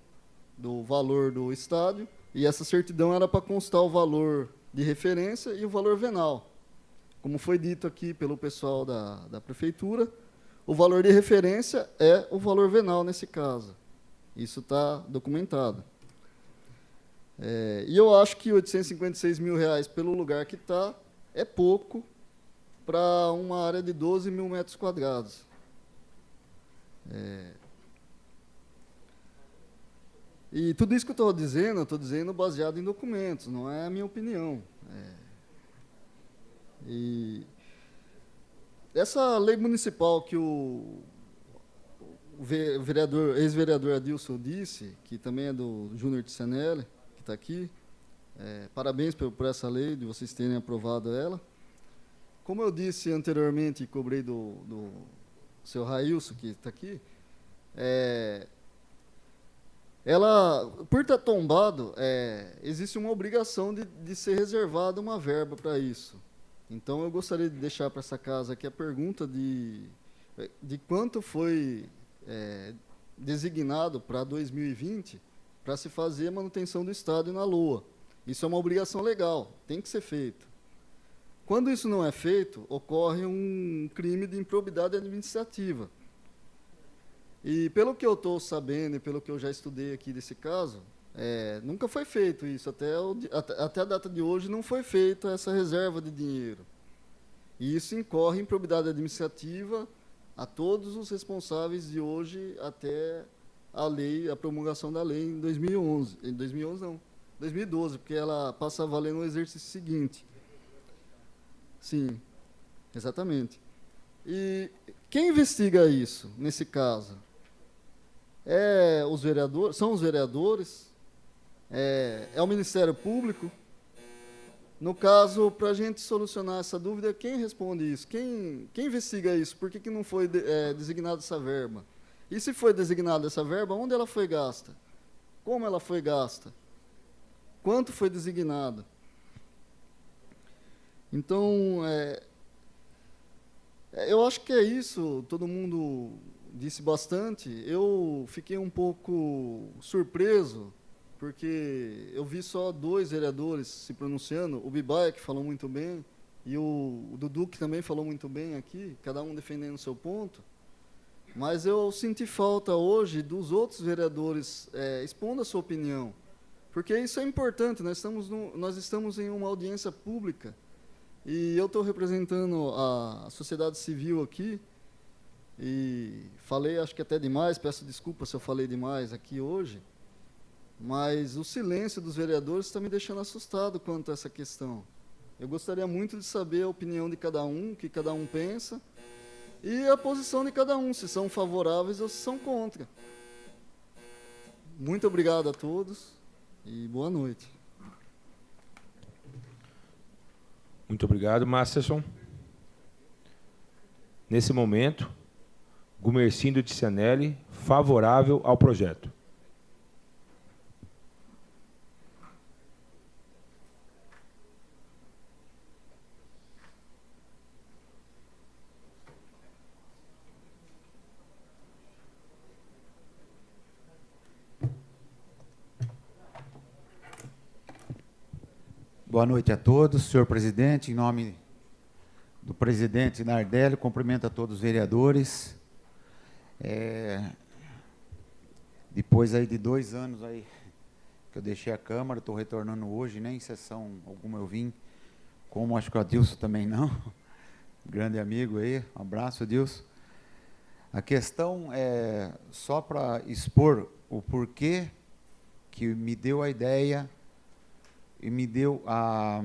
L: do valor do estádio, e essa certidão era para constar o valor de referência e o valor venal. Como foi dito aqui pelo pessoal da prefeitura, o valor de referência é o valor venal nesse caso. Isso está documentado. E eu acho que R$ 856 mil pelo lugar que está é pouco para uma área de 12 mil metros quadrados. E tudo isso que eu estou dizendo baseado em documentos, não é a minha opinião. E essa lei municipal que o ex-vereador Adilson disse, que também é do Júnior Ticinelli, que está aqui, parabéns por essa lei, de vocês terem aprovado ela. Como eu disse anteriormente e cobrei do seu Railson, que está aqui, ela, por estar tombado, existe uma obrigação de ser reservada uma verba para isso. Então, eu gostaria de deixar para essa casa aqui a pergunta de quanto foi designado para 2020 para se fazer a manutenção do estádio na Lua. Isso é uma obrigação legal, tem que ser feito. Quando isso não é feito, ocorre um crime de improbidade administrativa. E pelo que eu estou sabendo e pelo que eu já estudei aqui desse caso, nunca foi feito isso. Até a data de hoje não foi feita essa reserva de dinheiro. E isso incorre em improbidade administrativa a todos os responsáveis de hoje até a promulgação da lei em 2011. Em 2011 não, 2012, porque ela passa a valer no exercício seguinte. Sim, exatamente. E quem investiga isso, nesse caso? São os vereadores? É o Ministério Público? No caso, para a gente solucionar essa dúvida, quem responde isso? Quem investiga isso? Por que não foi designada essa verba? E se foi designada essa verba, onde ela foi gasta? Como ela foi gasta? Quanto foi designado? Então, eu acho que é isso, todo mundo disse bastante. Eu fiquei um pouco surpreso, porque eu vi só 2 vereadores se pronunciando, o Bibaia, que falou muito bem, e o Dudu, que também falou muito bem aqui, cada um defendendo o seu ponto. Mas eu senti falta hoje dos outros vereadores expondo a sua opinião, porque isso é importante, nós estamos em uma audiência pública, e eu estou representando a sociedade civil aqui, e falei, acho que até demais, peço desculpa se eu falei demais aqui hoje, mas o silêncio dos vereadores está me deixando assustado quanto a essa questão. Eu gostaria muito de saber a opinião de cada um, o que cada um pensa, e a posição de cada um, se são favoráveis ou se são contra. Muito obrigado a todos e boa noite.
B: Muito obrigado, Masterson. Nesse momento, Gumercindo Ticinelli, favorável ao projeto.
K: Boa noite a todos, senhor presidente. Em nome do presidente Nardelli, cumprimento a todos os vereadores. Depois aí de 2 anos aí que eu deixei a Câmara, estou retornando hoje, nem em sessão alguma eu vim, como acho que o Adilson também não. Grande amigo aí, um abraço, Adilson. A questão é só para expor o porquê que me deu a ideia e me deu a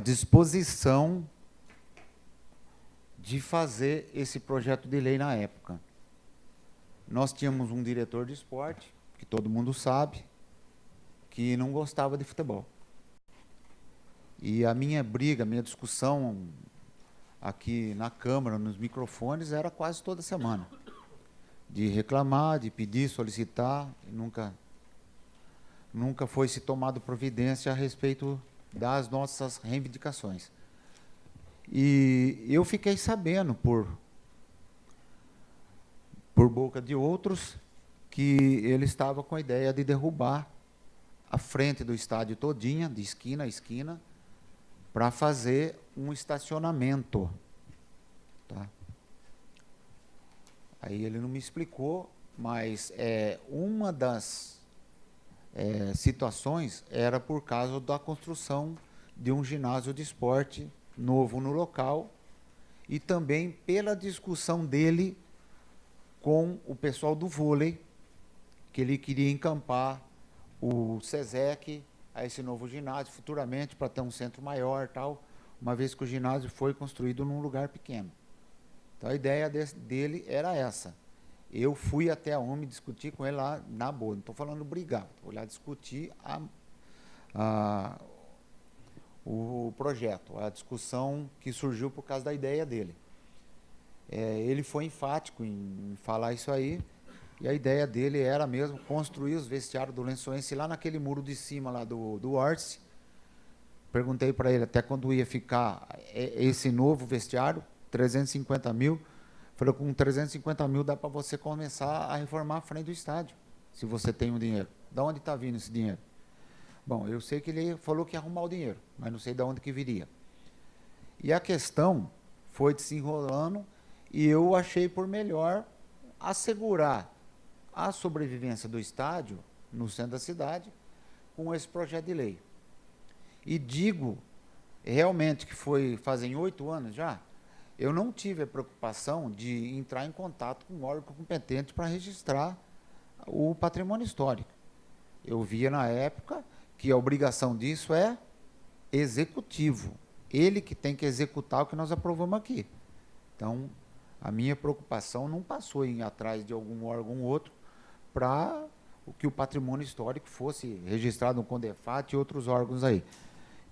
K: disposição de fazer esse projeto de lei na época. Nós tínhamos um diretor de esporte, que todo mundo sabe, que não gostava de futebol. E a minha briga, a minha discussão aqui na Câmara, nos microfones, era quase toda semana. De reclamar, de pedir, solicitar, e nunca foi se tomado providência a respeito das nossas reivindicações. E eu fiquei sabendo, por boca de outros, que ele estava com a ideia de derrubar a frente do estádio todinha, de esquina a esquina, para fazer um estacionamento. Tá? Aí ele não me explicou, mas uma das situações era por causa da construção de um ginásio de esporte novo no local e também pela discussão dele com o pessoal do vôlei, que ele queria encampar o SESEC a esse novo ginásio futuramente para ter um centro maior, tal, uma vez que o ginásio foi construído num lugar pequeno. Então a ideia dele era essa. Eu fui até a OMI discutir com ele lá na boa, não estou falando brigar, vou lá discutir o projeto, a discussão que surgiu por causa da ideia dele. Ele foi enfático em falar isso aí, e a ideia dele era mesmo construir os vestiários do Lençoense lá naquele muro de cima lá do Orce. Perguntei para ele até quando ia ficar esse novo vestiário, 350 mil. Falei, com 350 mil dá para você começar a reformar a frente do estádio, se você tem um dinheiro. De onde está vindo esse dinheiro? Bom, eu sei que ele falou que ia arrumar o dinheiro, mas não sei de onde que viria. E a questão foi desenrolando, e eu achei por melhor assegurar a sobrevivência do estádio no centro da cidade com esse projeto de lei. E digo realmente que foi fazem 8 anos já, eu não tive a preocupação de entrar em contato com o órgão competente para registrar o patrimônio histórico. Eu via na época que a obrigação disso é executivo. Ele que tem que executar o que nós aprovamos aqui. Então, a minha preocupação não passou em ir atrás de algum órgão ou outro para que o patrimônio histórico fosse registrado no CONDEFAT e outros órgãos aí.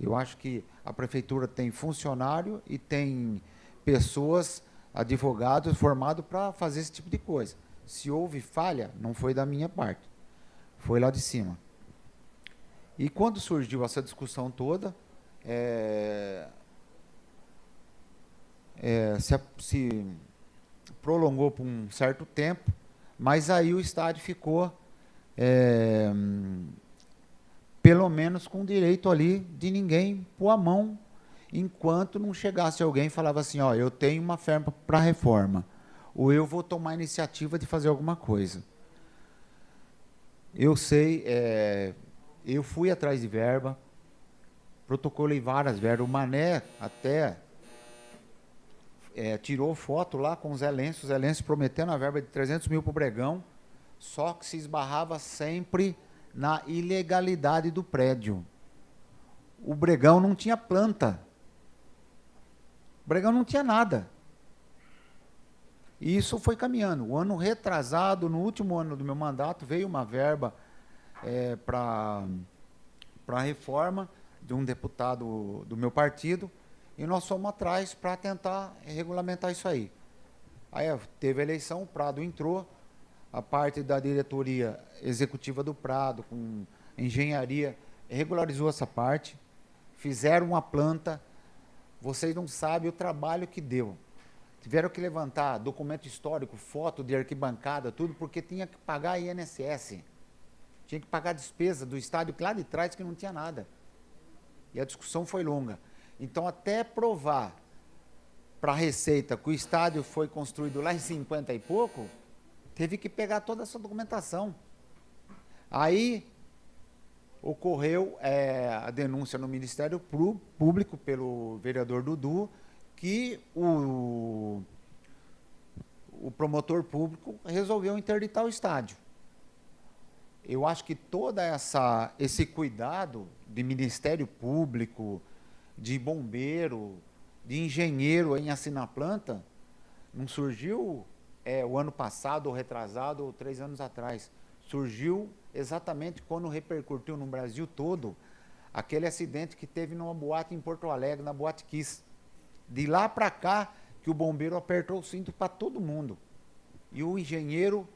K: Eu acho que a prefeitura tem funcionário e tem pessoas, advogados formados para fazer esse tipo de coisa. Se houve falha, não foi da minha parte, foi lá de cima. E quando surgiu essa discussão toda, se prolongou por um certo tempo, mas aí o estádio ficou, pelo menos com direito ali de ninguém pôr a mão, enquanto não chegasse alguém e falava assim, ó, eu tenho uma verba para reforma, ou eu vou tomar a iniciativa de fazer alguma coisa. Eu sei, eu fui atrás de verba, protocolei várias verbas, o Mané até tirou foto lá com o Zé Lenço prometendo a verba de 300 mil para o Bregão, só que se esbarrava sempre na ilegalidade do prédio. O Bregão não tinha planta. O Bregão não tinha nada. E isso foi caminhando. O ano retrasado, no último ano do meu mandato, veio uma verba para a reforma de um deputado do meu partido, e nós fomos atrás para tentar regulamentar isso aí. Aí teve a eleição, o Prado entrou, a parte da diretoria executiva do Prado, com engenharia, regularizou essa parte, fizeram uma planta. Vocês não sabem o trabalho que deu. Tiveram que levantar documento histórico, foto de arquibancada, tudo, porque tinha que pagar INSS. Tinha que pagar a despesa do estádio lá de trás, que não tinha nada. E a discussão foi longa. Então, até provar para a Receita que o estádio foi construído lá em 50 e pouco, teve que pegar toda essa documentação. Aí ocorreu a denúncia no Ministério Público pelo vereador Dudu, que o promotor público resolveu interditar o estádio. Eu acho que todo esse cuidado de Ministério Público, de bombeiro, de engenheiro em assinar planta, não surgiu o ano passado, ou retrasado, ou 3 anos atrás. Surgiu exatamente quando repercutiu no Brasil todo aquele acidente que teve numa boate em Porto Alegre, na Boate Kiss. De lá para cá, que o bombeiro apertou o cinto para todo mundo. E o engenheiro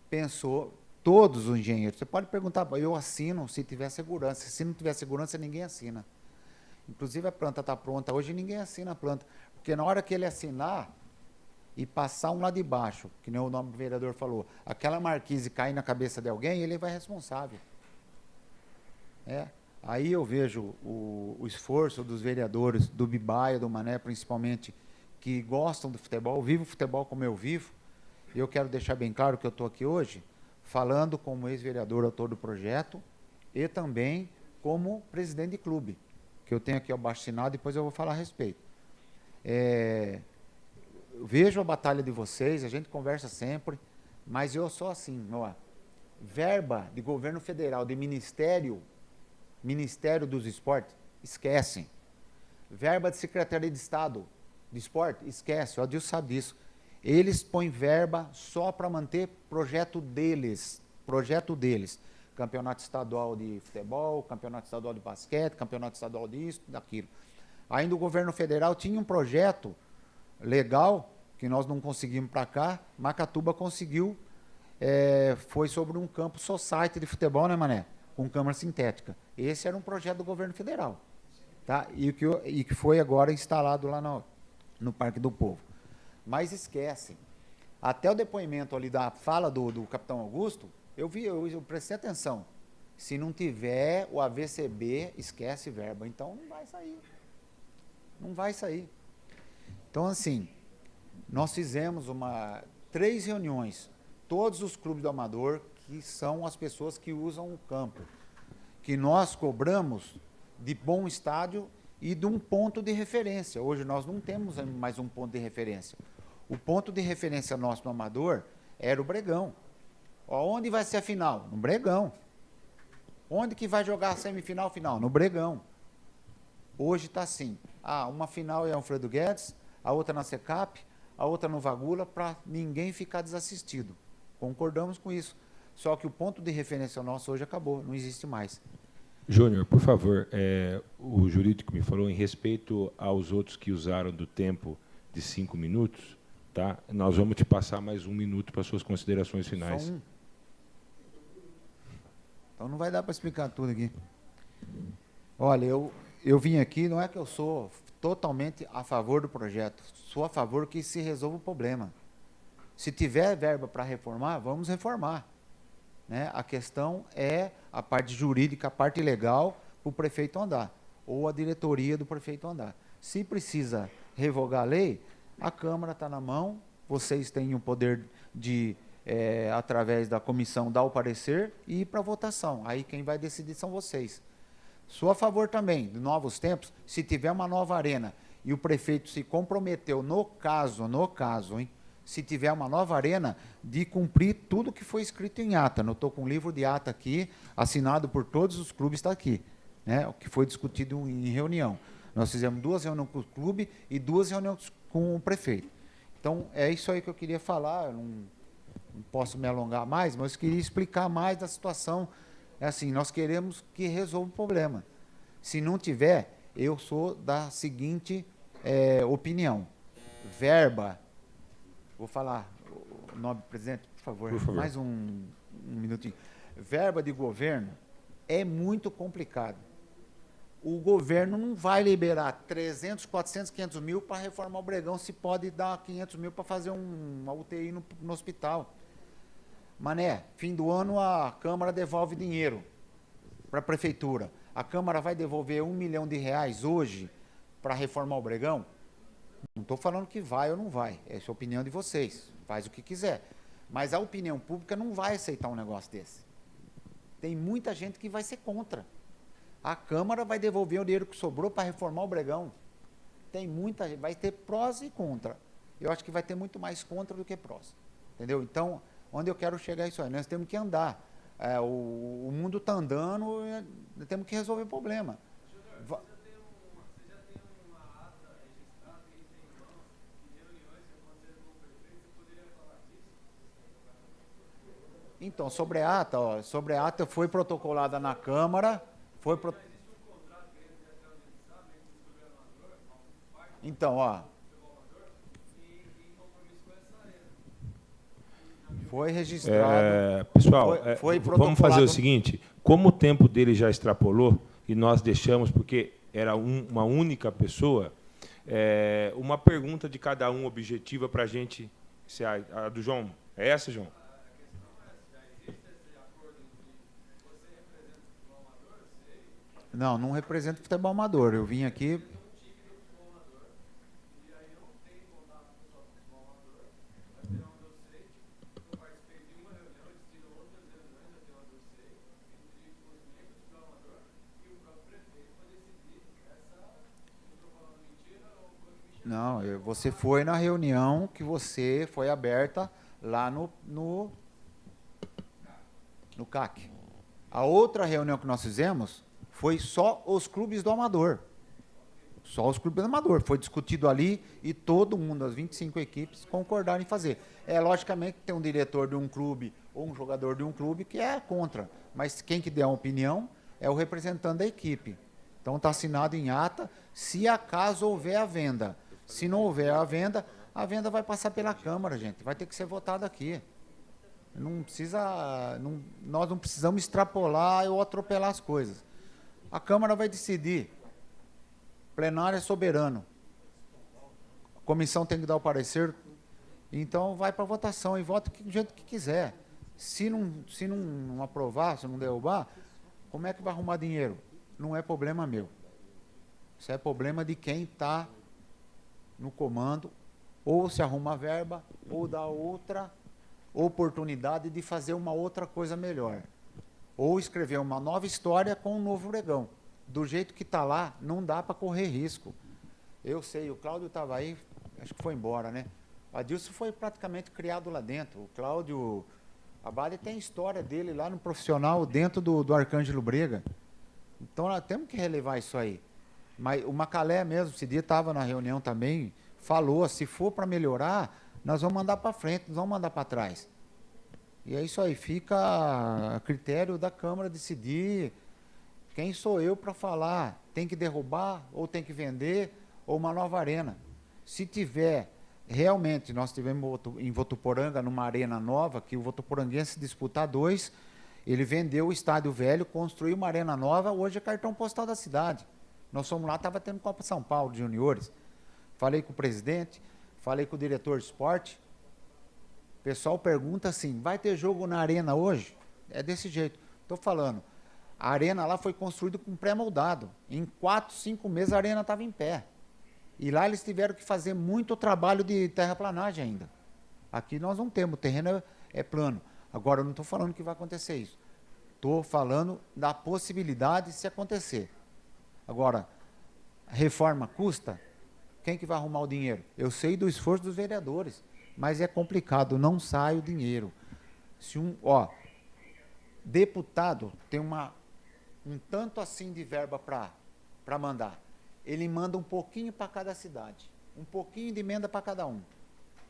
K: pensou, todos os engenheiros, você pode perguntar, eu assino se tiver segurança. Se não tiver segurança, ninguém assina. Inclusive a planta está pronta, hoje ninguém assina a planta. Porque na hora que ele assinar e passar um lá de baixo, que nem o nome do vereador falou, aquela marquise cair na cabeça de alguém, ele vai responsável. Aí eu vejo o esforço dos vereadores, do Bibaia, do Mané, principalmente, que gostam do futebol, vivem o futebol como eu vivo. E eu quero deixar bem claro que eu estou aqui hoje falando como ex-vereador autor do projeto e também como presidente de clube, que eu tenho aqui abaixo-assinado, depois eu vou falar a respeito. Vejo a batalha de vocês, a gente conversa sempre, mas eu sou assim, verba de governo federal, de Ministério dos Esportes, esquecem. Verba de Secretaria de Estado de Esporte, esquece, o Adil sabe disso. Eles põem verba só para manter projeto deles. Campeonato estadual de futebol, campeonato estadual de basquete, campeonato estadual disso, daquilo. Ainda o governo federal tinha um projeto legal, que nós não conseguimos para cá, Macatuba conseguiu, foi sobre um campo society de futebol, né, Mané? Com câmara sintética. Esse era um projeto do governo federal. Tá? E que foi agora instalado lá no Parque do Povo. Mas esquecem. Até o depoimento ali da fala do capitão Augusto, eu prestei atenção. Se não tiver o AVCB, esquece verba. Então não vai sair. Não vai sair. Então, assim, nós fizemos 3 reuniões, todos os clubes do Amador, que são as pessoas que usam o campo, que nós cobramos de bom estádio e de um ponto de referência. Hoje nós não temos mais um ponto de referência. O ponto de referência nosso no Amador era o Bregão. Onde vai ser a final? No Bregão. Onde que vai jogar a semifinal, final? No Bregão. Hoje está assim. Uma final é Alfredo Guedes, a outra na Secap, a outra no Vagula, para ninguém ficar desassistido. Concordamos com isso. Só que o ponto de referência nosso hoje acabou, não existe mais.
B: Júnior, por favor, o jurídico me falou em respeito aos outros que usaram do tempo de 5 minutos, tá? Nós vamos te passar mais 1 minuto para suas considerações finais.
K: Só 1? Então não vai dar para explicar tudo aqui. Olha, eu vim aqui, não é que eu sou totalmente a favor do projeto, sou a favor que se resolva o problema. Se tiver verba para reformar, vamos reformar. Né? A questão é a parte jurídica, a parte legal, para o prefeito andar, ou a diretoria do prefeito andar. Se precisa revogar a lei, a Câmara está na mão, vocês têm o poder de, através da comissão, dar o parecer e ir para a votação. Aí quem vai decidir são vocês. Sou a favor também de novos tempos, se tiver uma nova arena e o prefeito se comprometeu, no caso, hein, se tiver uma nova arena, de cumprir tudo que foi escrito em ata. Eu estou com um livro de ata aqui, assinado por todos os clubes, está aqui, né, o que foi discutido em reunião. Nós fizemos 2 reuniões com o clube e 2 reuniões com o prefeito. Então, é isso aí que eu queria falar, eu não posso me alongar mais, mas eu queria explicar mais da situação. Assim, nós queremos que resolva o problema. Se não tiver, eu sou da seguinte opinião. Verba, vou falar o nome do presidente, por favor. Mais um minutinho. Verba de governo é muito complicado. O governo não vai liberar 300, 400, 500 mil para reformar o Bregão, se pode dar 500 mil para fazer uma UTI no hospital. Mané, fim do ano a Câmara devolve dinheiro para a Prefeitura. A Câmara vai devolver R$1 milhão hoje para reformar o Bregão? Não estou falando que vai ou não vai. Essa é a opinião de vocês. Faz o que quiser. Mas a opinião pública não vai aceitar um negócio desse. Tem muita gente que vai ser contra. A Câmara vai devolver o dinheiro que sobrou para reformar o Bregão. Tem muita gente, vai ter prós e contra. Eu acho que vai ter muito mais contra do que prós. Entendeu? Então, onde eu quero chegar é isso aí. Nós temos que andar. O mundo está andando, nós temos que resolver o problema. Então, sobre a ata foi protocolada na Câmara, Então, foi registrado.
B: Pessoal,
K: foi
B: vamos fazer o seguinte, como o tempo dele já extrapolou, e nós deixamos, porque era uma única pessoa, uma pergunta de cada um objetiva para a gente... A do João, é essa, João?
K: Não represento futebol amador. Eu vim aqui... Não, você foi na reunião que você foi aberta lá no CAC. A outra reunião que nós fizemos foi só os clubes do Amador. Só os clubes do Amador. Foi discutido ali e todo mundo, as 25 equipes, concordaram em fazer. Logicamente, tem um diretor de um clube ou um jogador de um clube que é contra. Mas quem que der a opinião é o representante da equipe. Então, está assinado em ata, se acaso houver a venda. Se não houver a venda vai passar pela Câmara, gente. Vai ter que ser votada aqui. Nós não precisamos extrapolar ou atropelar as coisas. A Câmara vai decidir. O plenário é soberano. A comissão tem que dar o parecer. Então, vai para votação e vota do jeito que quiser. Se não aprovar, se não derrubar, como é que vai arrumar dinheiro? Não é problema meu. Isso é problema de quem está no comando, ou se arruma a verba, ou dá outra oportunidade de fazer uma outra coisa melhor. Ou escrever uma nova história com um novo Bregão. Do jeito que está lá, não dá para correr risco. Eu sei, o Cláudio estava aí, acho que foi embora, né? O Adilson foi praticamente criado lá dentro. O Cláudio Abade tem história dele lá no profissional, dentro do Arcângelo Brega. Então, nós temos que relevar isso aí. Mas o Macalé mesmo, esse dia estava na reunião também, falou, se for para melhorar, nós vamos mandar para frente, nós vamos mandar para trás. E é isso aí, fica a critério da Câmara decidir quem sou eu para falar, tem que derrubar, ou tem que vender, ou uma nova arena. Se tiver, realmente, nós tivemos em Votuporanga, numa arena nova, que o votuporanguense disputar 2, ele vendeu o estádio velho, construiu uma arena nova, hoje é cartão postal da cidade. Nós fomos lá, estava tendo Copa São Paulo de juniores. Falei com o presidente, falei com o diretor de esporte. O pessoal pergunta assim, vai ter jogo na arena hoje? É desse jeito. Estou falando, a arena lá foi construída com pré-moldado. Em 4, 5 meses a arena estava em pé. E lá eles tiveram que fazer muito trabalho de terraplanagem ainda. Aqui nós não temos, o terreno é plano. Agora, eu não estou falando que vai acontecer isso. Estou falando da possibilidade de se acontecer. Agora, a reforma custa? Quem que vai arrumar o dinheiro? Eu sei do esforço dos vereadores, mas é complicado, não sai o dinheiro. Se deputado tem um tanto assim de verba para mandar, ele manda um pouquinho para cada cidade, um pouquinho de emenda para cada um.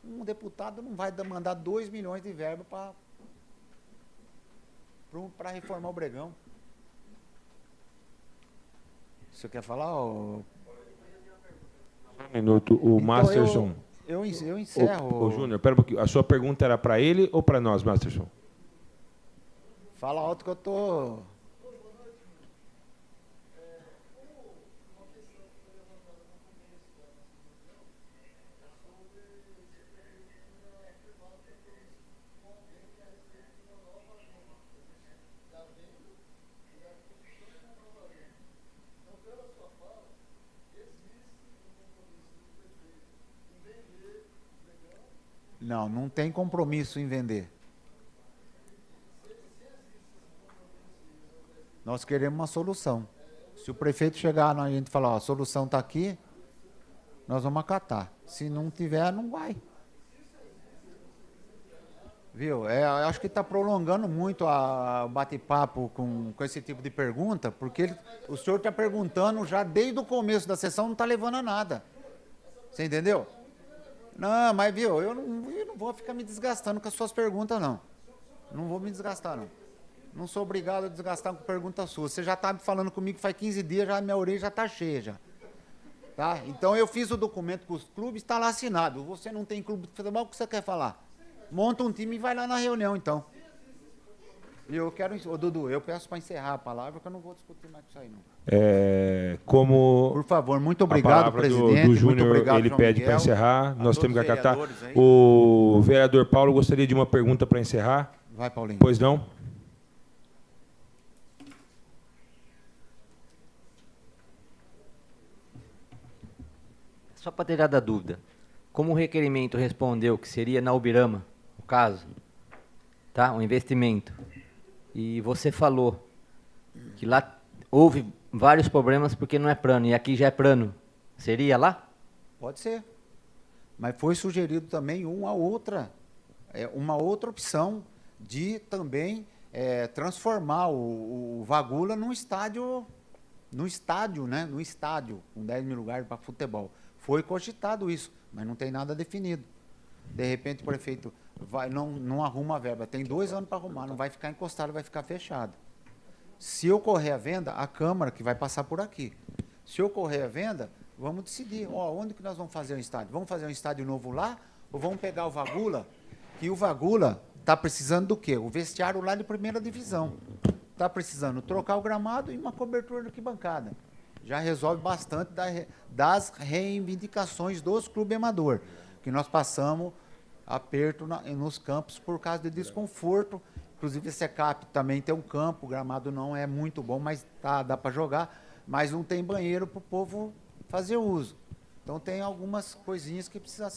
K: Um deputado não vai mandar 2 milhões de verba para reformar o Bregão. Você quer falar?
B: Um minuto, o então Masterson.
K: Eu encerro.
B: Ô, Júnior, pera um pouquinho. A sua pergunta era para ele ou para nós, Masterson?
K: Fala alto que eu tô... Não, não tem compromisso em vender. Nós queremos uma solução. Se o prefeito chegar na gente e falar, ó, a solução está aqui, nós vamos acatar. Se não tiver, não vai. Viu? Eu acho que está prolongando muito o bate-papo com esse tipo de pergunta, porque o senhor está perguntando já desde o começo da sessão, não está levando a nada. Você entendeu? Não, mas viu, eu não vou ficar me desgastando com as suas perguntas, não. Não vou me desgastar, não. Não sou obrigado a desgastar com pergunta sua. Você já está falando comigo faz 15 dias, já minha orelha já está cheia já. Tá? Então eu fiz o documento com os clubes, está lá assinado. Você não tem clube de futebol, o que você quer falar? Monta um time e vai lá na reunião, então. E eu quero... Ô, Dudu, eu peço para encerrar a palavra, que eu não vou discutir mais com isso aí, não.
B: Como
K: por favor, muito obrigado, presidente.
B: Do Júnior, ele pede para encerrar. Nós temos que acatar. O vereador Paulo gostaria de uma pergunta para encerrar.
K: Vai, Paulinho.
B: Pois não?
I: Só para tirar da dúvida, como o requerimento respondeu que seria na Ubirama, o caso, tá? Um investimento, e você falou que lá houve vários problemas porque não é plano, e aqui já é plano, seria lá?
K: Pode ser. Mas foi sugerido também uma outra opção de também transformar o Vagula num estádio, né? No estádio, com 10 mil lugares para futebol. Foi cogitado isso, mas não tem nada definido. De repente o prefeito não arruma a verba. Tem 2 anos para arrumar, não vai ficar encostado, vai ficar fechado. Se ocorrer a venda, a Câmara que vai passar por aqui. Se ocorrer a venda, vamos decidir. Onde que nós vamos fazer um estádio? Vamos fazer um estádio novo lá? Ou vamos pegar o Vagula? Que o Vagula está precisando do quê? O vestiário lá de 1ª divisão. Está precisando trocar o gramado e uma cobertura de arquibancada. Já resolve bastante das reivindicações dos clubes amador, que nós passamos aperto nos campos por causa de desconforto. Inclusive, esse ECAP também tem um campo, o gramado não é muito bom, mas dá para jogar, mas não tem banheiro para o povo fazer uso. Então, tem algumas coisinhas que precisam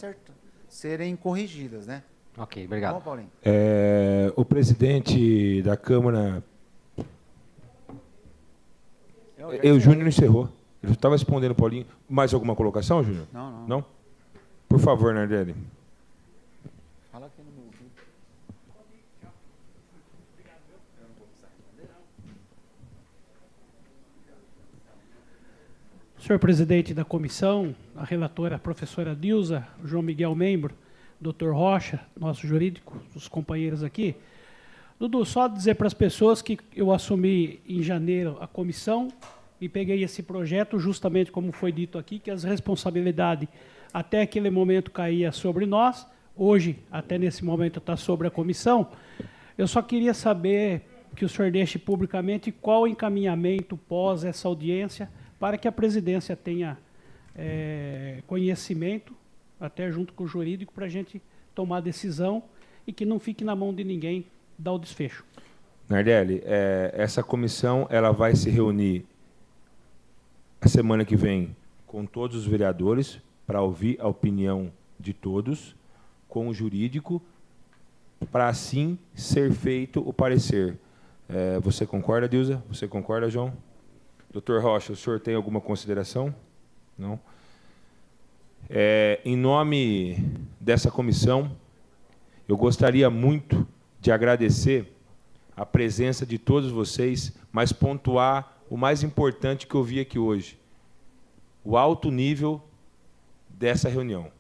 K: serem corrigidas, né?
I: Ok, obrigado.
K: Bom, Paulinho.
B: O presidente da Câmara... O Júnior encerrou. Ele estava respondendo, Paulinho. Mais alguma colocação, Júnior?
K: Não.
B: Não? Por favor, Nardelli.
K: Fala aqui no meu ouvido.
M: Senhor presidente da comissão, a relatora, a professora Dilza, o João Miguel, membro, doutor Rocha, nosso jurídico, os companheiros aqui. Dudu, só dizer para as pessoas que eu assumi em janeiro a comissão e peguei esse projeto justamente como foi dito aqui, que as responsabilidades até aquele momento caía sobre nós, hoje, até nesse momento, está sobre a comissão. Eu só queria saber que o senhor deixe publicamente qual o encaminhamento pós essa audiência para que a presidência tenha conhecimento, até junto com o jurídico, para a gente tomar a decisão e que não fique na mão de ninguém dar o desfecho.
B: Nardelli, essa comissão ela vai se reunir a semana que vem com todos os vereadores para ouvir a opinião de todos, com o jurídico, para assim ser feito o parecer. Você concorda, Dilza? Você concorda, João? Doutor Rocha, o senhor tem alguma consideração? Não? Em nome dessa comissão, eu gostaria muito de agradecer a presença de todos vocês, mas pontuar o mais importante que eu vi aqui hoje, o alto nível dessa reunião.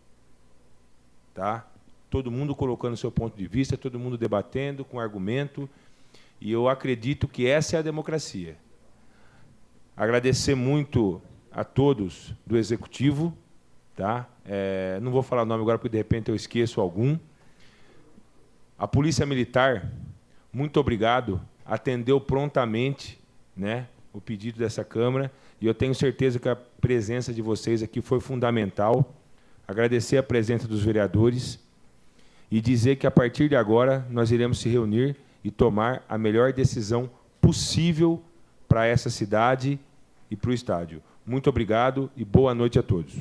B: Tá? Todo mundo colocando o seu ponto de vista, todo mundo debatendo com argumento, e eu acredito que essa é a democracia. Agradecer muito a todos do Executivo, tá? Não vou falar o nome agora, porque de repente eu esqueço algum. A Polícia Militar, muito obrigado, atendeu prontamente, né, o pedido dessa Câmara, e eu tenho certeza que a presença de vocês aqui foi fundamental. Agradecer a presença dos vereadores e dizer que, a partir de agora, nós iremos se reunir e tomar a melhor decisão possível para essa cidade e para o estádio. Muito obrigado e boa noite a todos.